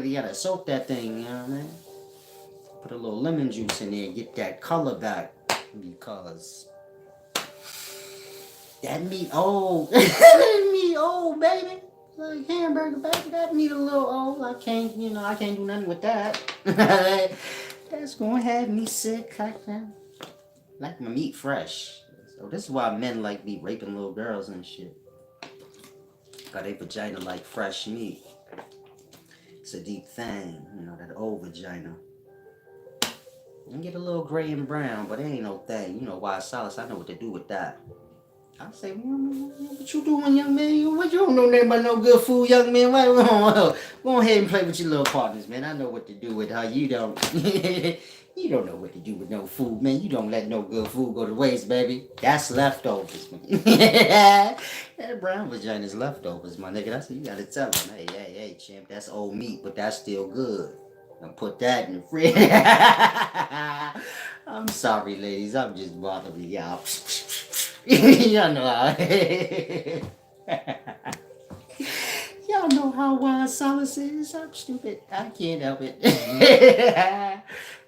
You gotta soak that thing. You know what I mean? Put a little lemon juice in there, get that color back, because that meat old. That meat old, baby. Like hamburger, baby. That meat a little old. I can't do nothing with that. That's gonna have me sick. I like my meat fresh. So this is why men like be raping little girls and shit. Got a vagina like fresh meat. It's a deep thing, that old vagina. You get a little gray and brown, but it ain't no thing. Why Solace, I know what to do with that. I say, what you doing, young man? What you don't know nothing about no good food, young man? Why, go ahead and play with your little partners, man. I know what to do with her. You don't. You don't know what to do with no food, man. You don't let no good food go to waste, baby. That's leftovers, man. That brown vagina's leftovers, my nigga. That's what you gotta tell him. Hey, champ, that's old meat, but that's still good. And put that in the fridge. I'm sorry, ladies. I'm just bothering y'all. Y'all know how. Y'all know how wild Solace is. I'm stupid. I can't help it.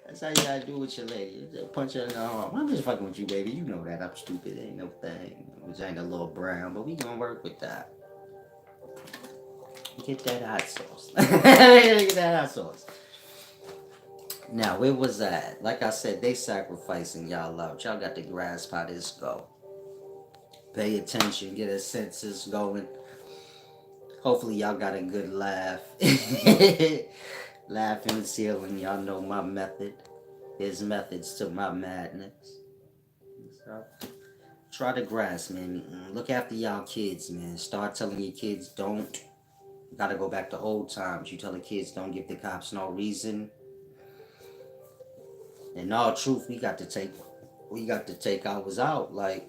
That's how you gotta do with your lady. Just punch her in the arm. I'm just fucking with you, baby. You know that I'm stupid. Ain't no thing. Which ain't a little brown, but we gonna work with that. Get that hot sauce. Get that hot sauce. Now, where was that? Like I said, they sacrificing y'all out. Y'all got to grasp how this go. Pay attention. Get a census going. Hopefully, y'all got a good laugh. Laughing and ceiling. Y'all know my method. There's methods to my madness. So, try to grasp, man. Look after y'all kids, man. Start telling your kids don't. Gotta go back to old times. You tell the kids don't give the cops no reason. In all truth, we got to take ours out. Like,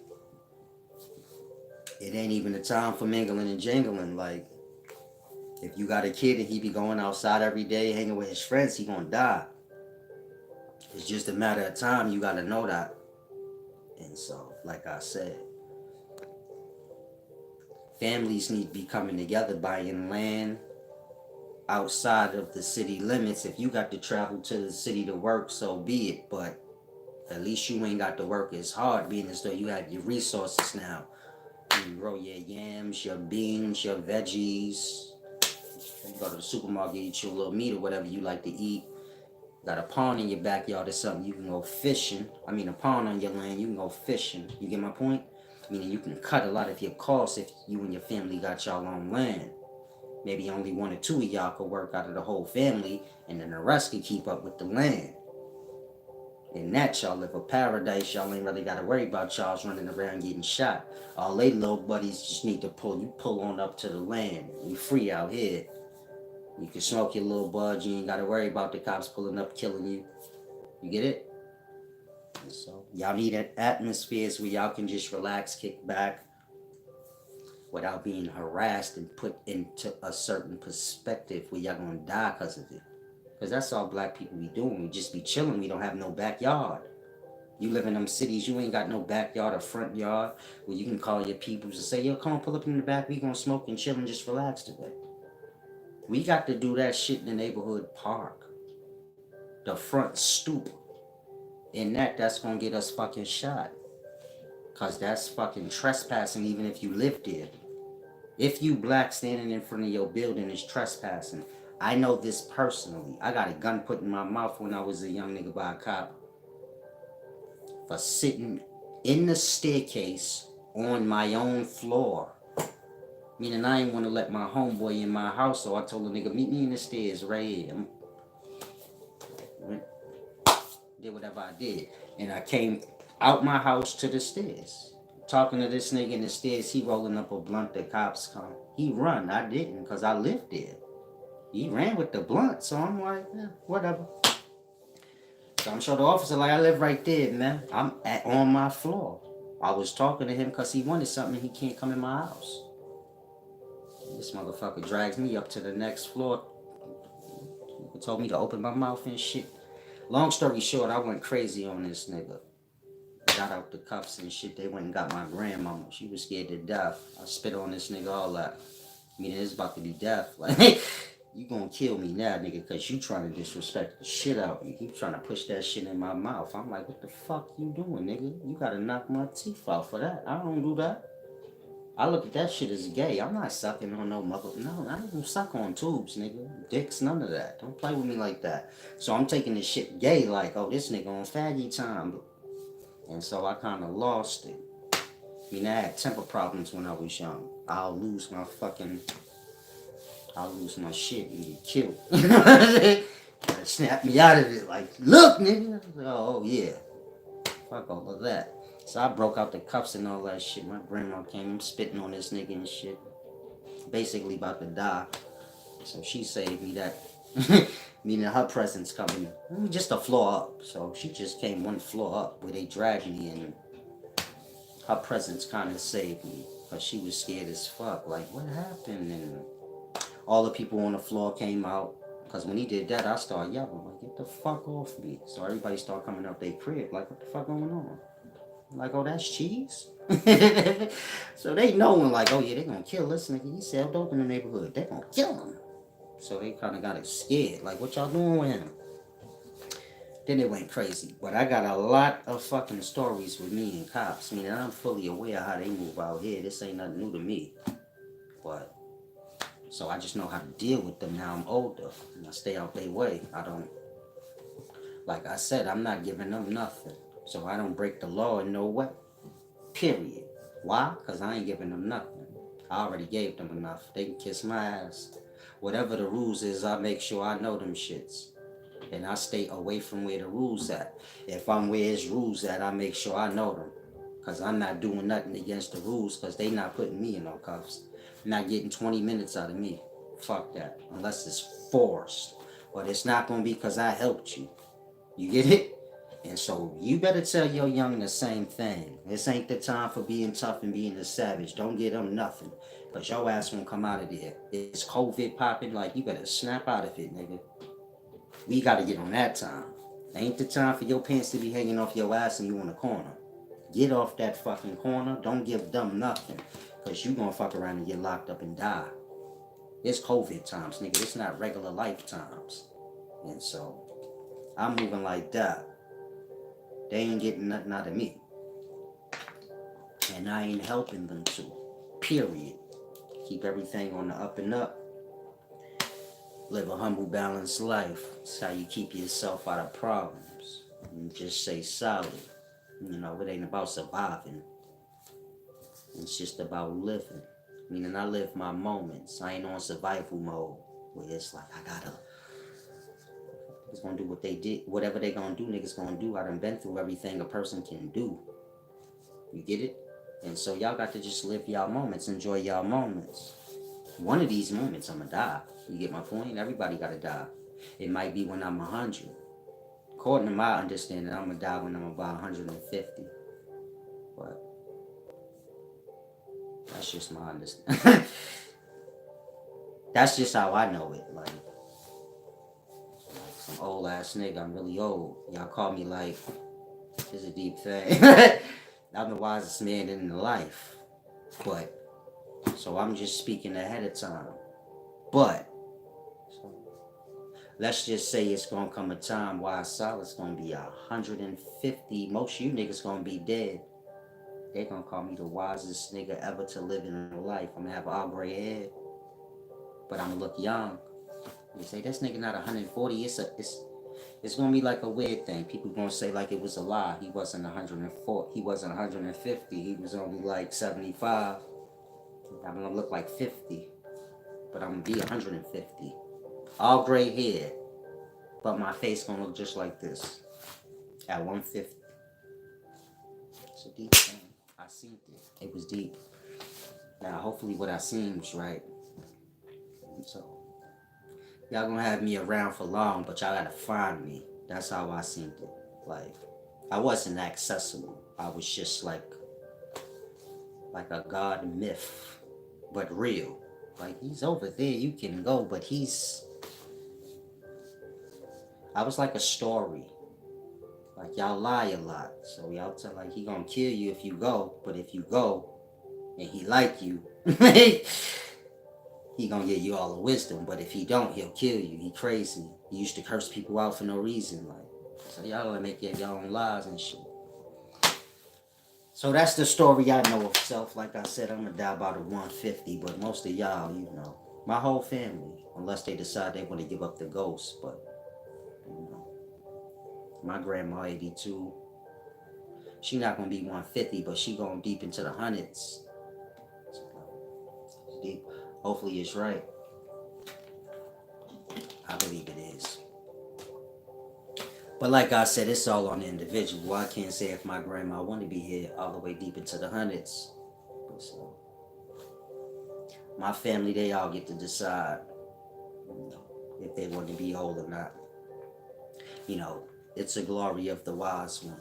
it ain't even the time for mingling and jingling. Like, if you got a kid and he be going outside every day, hanging with his friends, he gonna die. It's just a matter of time. You gotta know that. And so, like I said, families need to be coming together, buying land outside of the city limits. If you got to travel to the city to work, so be it. But at least you ain't got to work as hard, being as though you have your resources now. You grow your yams, your beans, your veggies. You go to the supermarket, eat your little meat or whatever you like to eat. Got a pond in your backyard or something, you can go fishing. I mean, a pond on your land, you can go fishing. You get my point? Meaning you can cut a lot of your costs if you and your family got y'all own land. Maybe only one or two of y'all could work out of the whole family, and then the rest can keep up with the land. In that, y'all live a paradise. Y'all ain't really got to worry about y'all's running around getting shot. All they little buddies just need to pull on up to the land. We free out here. You can smoke your little bud. You ain't got to worry about the cops pulling up, killing you. You get it? And so, y'all need atmospheres where y'all can just relax, kick back, without being harassed and put into a certain perspective where y'all gonna die because of it. Because that's all black people be doing. We just be chilling. We don't have no backyard. You live in them cities, you ain't got no backyard or front yard where you can call your peoples and say, yo, come on, pull up in the back. We gonna smoke and chill and just relax today. We got to do that shit in the neighborhood park. The front stoop. And that's gonna get us fucking shot. Because that's fucking trespassing even if you live there. If you black standing in front of your building is trespassing. I know this personally. I got a gun put in my mouth when I was a young nigga by a cop for sitting in the staircase on my own floor. Meaning I ain't want to let my homeboy in my house, so I told the nigga, meet me in the stairs right here. Did whatever I did. And I came out my house to the stairs. Talking to this nigga in the stairs, he rolling up a blunt, the cops come. He run, I didn't, because I lived there. He ran with the blunt, so I'm like, whatever. So I'm sure the officer like, I live right there, man. I'm on my floor. I was talking to him because he wanted something and he can't come in my house. This motherfucker drags me up to the next floor. He told me to open my mouth and shit. Long story short, I went crazy on this nigga. Got out the cuffs and shit. They went and got my grandmama. She was scared to death. I spit on this nigga, all that. Meaning it's about to be death. Like, you gonna kill me now, nigga, because you trying to disrespect the shit out of me. You trying to push that shit in my mouth. I'm like, what the fuck you doing, nigga? You gotta knock my teeth out for that. I don't do that. I look at that shit as gay. I'm not sucking on no mother. No, I don't suck on tubes, nigga. Dicks, none of that. Don't play with me like that. So I'm taking this shit gay, like, oh, this nigga on faggy time. And so I kind of lost it. I mean, I had temper problems when I was young. I'll lose my shit and get killed. You know what I'm saying? Snap me out of it, like, look, nigga. Oh, yeah. Fuck all of that. So I broke out the cuffs and all that shit. My grandma came spitting on this nigga and shit. Basically about to die. So she saved me that. Meaning her presence coming. Just a floor up. So she just came one floor up where they dragged me, and her presence kind of saved me. Because she was scared as fuck. Like, what happened? And all the people on the floor came out. Because when he did that, I started yelling. Like, get the fuck off me. So everybody started coming up their crib. Like, what the fuck going on? Like, oh, that's cheese? So they knowing, like, oh, yeah, they gonna kill this nigga. He sold dope in the neighborhood. They gonna kill him. So they kind of got it scared. Like, what y'all doing with him? Then it went crazy. But I got a lot of fucking stories with me and cops. I mean, I'm fully aware how they move out here. This ain't nothing new to me. But, so I just know how to deal with them now I'm older. And I stay out their way. I don't, like I said, I'm not giving them nothing. So I don't break the law in no way. Period. Why? Because I ain't giving them nothing. I already gave them enough. They can kiss my ass. Whatever the rules is, I make sure I know them shits. And I stay away from where the rules at. If I'm where his rules at, I make sure I know them. Because I'm not doing nothing against the rules, because they not putting me in no cuffs. Not getting 20 minutes out of me. Fuck that. Unless it's forced. But it's not going to be because I helped you. You get it? And so you better tell your young the same thing. This ain't the time for being tough and being a savage. Don't get them nothing. Because your ass won't come out of there. It's COVID popping. Like, you better snap out of it, nigga. We got to get on that time. Ain't the time for your pants to be hanging off your ass and you in the corner. Get off that fucking corner. Don't give them nothing. Because you going to fuck around and get locked up and die. It's COVID times, nigga. It's not regular life times. And so, I'm moving like that. They ain't getting nothing out of me. And I ain't helping them to. Period. Keep everything on the up and up. Live a humble, balanced life. That's how you keep yourself out of problems. And just stay solid. You know, it ain't about surviving. It's just about living. Meaning I live my moments. I ain't on survival mode. Where it's like, I gotta... Niggas gonna do what they did. Whatever they gonna do, niggas gonna do. I done been through everything a person can do. You get it? And so y'all got to just live y'all moments. Enjoy y'all moments. One of these moments, I'ma die. You get my point? Everybody gotta die. It might be when I'm 100. According to my understanding, I'm gonna die when I'm about 150. But that's just my understanding. That's just how I know it. Like some old ass nigga. I'm really old. Y'all call me like, it's a deep thing. I'm the wisest man in life. But, so I'm just speaking ahead of time. But, so, let's just say it's gonna come a time where Solid's gonna be 150. Most of you niggas gonna be dead. They gonna call me the wisest nigga ever to live in life. I'm gonna have all gray hair. But I'm gonna look young. They say, this nigga not 140. It's gonna be like a weird thing. People gonna say like it was a lie. He wasn't 104. He wasn't 150. He was only like 75. I'm gonna look like 50. But I'm gonna be 150. All gray hair. But my face gonna look just like this. At 150. It's a deep thing. I seen it. It was deep. Now hopefully what I seen was right. So y'all gonna have me around for long, but y'all gotta find me. That's how I seen it. Like, I wasn't accessible. I was just like a god myth, but real. Like, he's over there, you can go, but he's I was like a story. Like y'all lie a lot. So y'all tell like he gonna kill you if you go, but if you go and he like you, he gonna give you all the wisdom. But if he don't, he'll kill you. He crazy. He used to curse people out for no reason. Like so y'all gotta make your own lies and shit. So that's the story I know of self. Like I said, I'm gonna die about a 150, but most of y'all, you know, my whole family, unless they decide they want to give up the ghost. But you know, my grandma 82, she not gonna be 150, but she going deep into the hundreds. Deep. Hopefully it's right. I believe it is. But like I said, it's all on the individual. I can't say if my grandma want to be here all the way deep into the hundreds. So, my family, they all get to decide, you know, if they want to be old or not. You know, it's a glory of the wise one.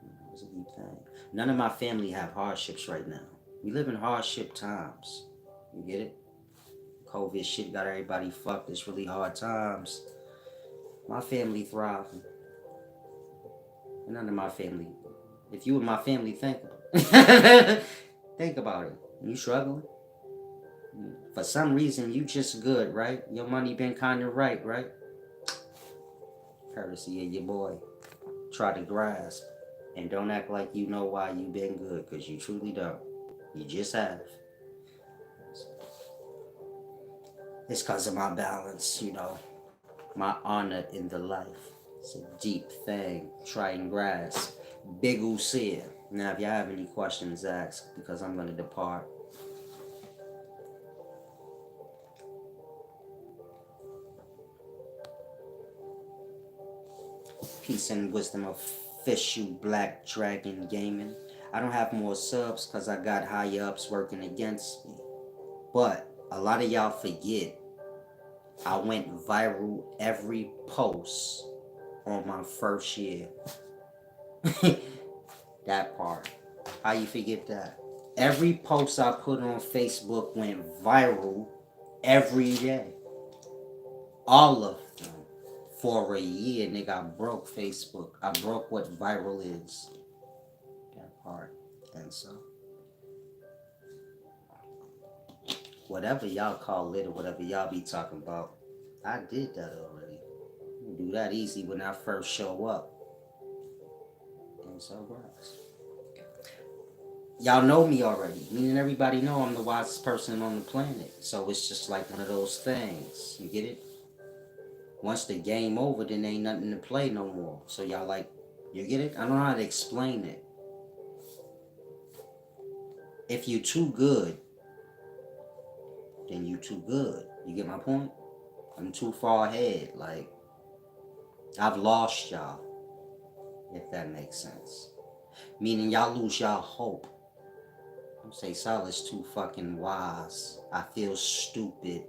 You know, it's a deep thing. None of my family have hardships right now. We live in hardship times. You get it? COVID shit got everybody fucked. It's really hard times. My family thriving. And none of my family. If you were my family, think think about it. You struggling? For some reason, you just good, right? Your money been kind of right? Courtesy of your boy. Try to grasp. And don't act like you know why you been good, because you truly don't. You just have. It's because of my balance, you know. My honor in the life. It's a deep thing. Try and grasp. Big Usia. Now, if y'all have any questions, ask, because I'm going to depart. Peace and wisdom, official Black Dragon Gaming. I don't have more subs because I got higher ups working against me. But a lot of y'all forget I went viral every post on my first year. That part. How you forget that? Every post I put on Facebook went viral every day. All of them. For a year, nigga, I broke Facebook. I broke what viral is. That part. And so, whatever y'all call it or whatever y'all be talking about, I did that already. You do that easy when I first show up. And so, guys. Y'all know me already. Meaning everybody know I'm the wisest person on the planet. So it's just like one of those things. You get it? Once the game over, then ain't nothing to play no more. So y'all like, you get it? I don't know how to explain it. If you too good, then you too good. You get my point? I'm too far ahead. Like, I've lost y'all. If that makes sense. Meaning y'all lose y'all hope. I'm say Salah's too fucking wise. I feel stupid.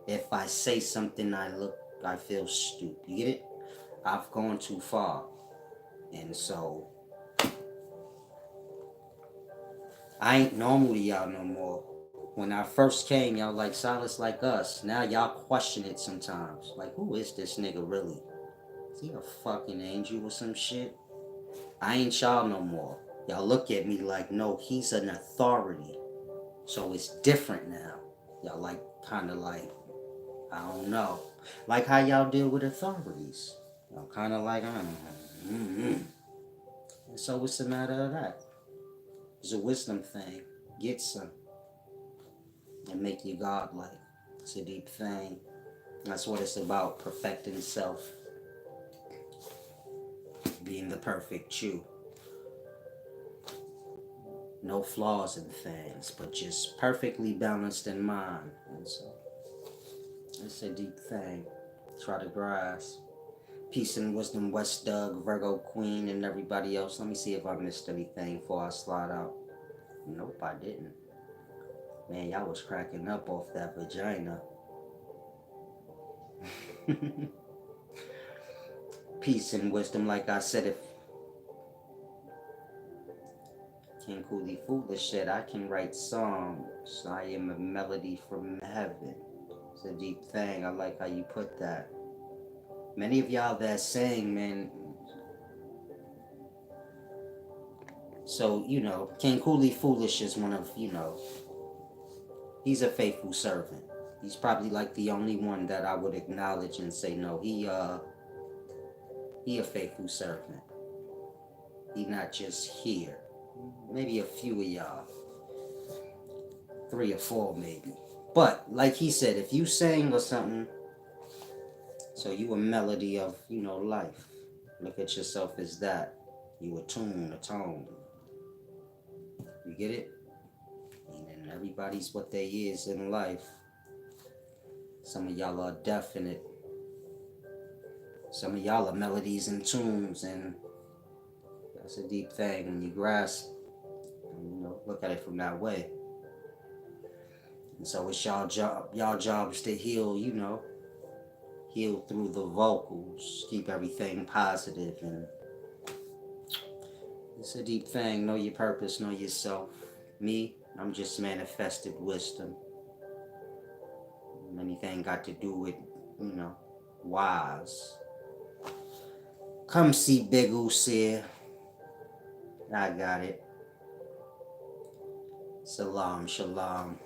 If I say something I feel stupid. You get it? I've gone too far. And so I ain't normal to y'all no more. When I first came, y'all like Silas like us. Now y'all question it sometimes. Like, who is this nigga really? Is he a fucking angel or some shit? I ain't y'all no more. Y'all look at me like, no, he's an authority. So it's different now. Y'all like, kind of like, I don't know. Like how y'all deal with authorities. Y'all kind of like, And so what's the matter of that? It's a wisdom thing. Get some. And make you godlike. It's a deep thing. That's what it's about. Perfecting self. Being the perfect you. No flaws in things, but just perfectly balanced in mind. And so, it's a deep thing. Try to grasp. Peace and wisdom, West Doug, Virgo Queen, and everybody else. Let me see if I missed anything before I slide out. Nope, I didn't. Man, y'all was cracking up off that vagina. Peace and wisdom, like I said, if King Cooley Foolish said, I can write songs. I am a melody from heaven. It's a deep thing. I like how you put that. Many of y'all that saying, man, so, King Cooley Foolish is one of, he's a faithful servant. He's probably like the only one that I would acknowledge and say, no, he a faithful servant. He not just here. Maybe a few of y'all. 3 or 4 maybe. But like he said, if you sing or something, so you a melody of, life. Look at yourself as that. You a tune, a tone. You get it? And everybody's what they is in life. Some of y'all are definite. Some of y'all are melodies and tunes, and that's a deep thing when you grasp, look at it from that way. And so it's y'all job is to heal, heal through the vocals, keep everything positive, and it's a deep thing. Know your purpose, know yourself. Me, I'm just manifested wisdom. Anything got to do with, wise. Come see Big Usier. I got it. Salam, shalom.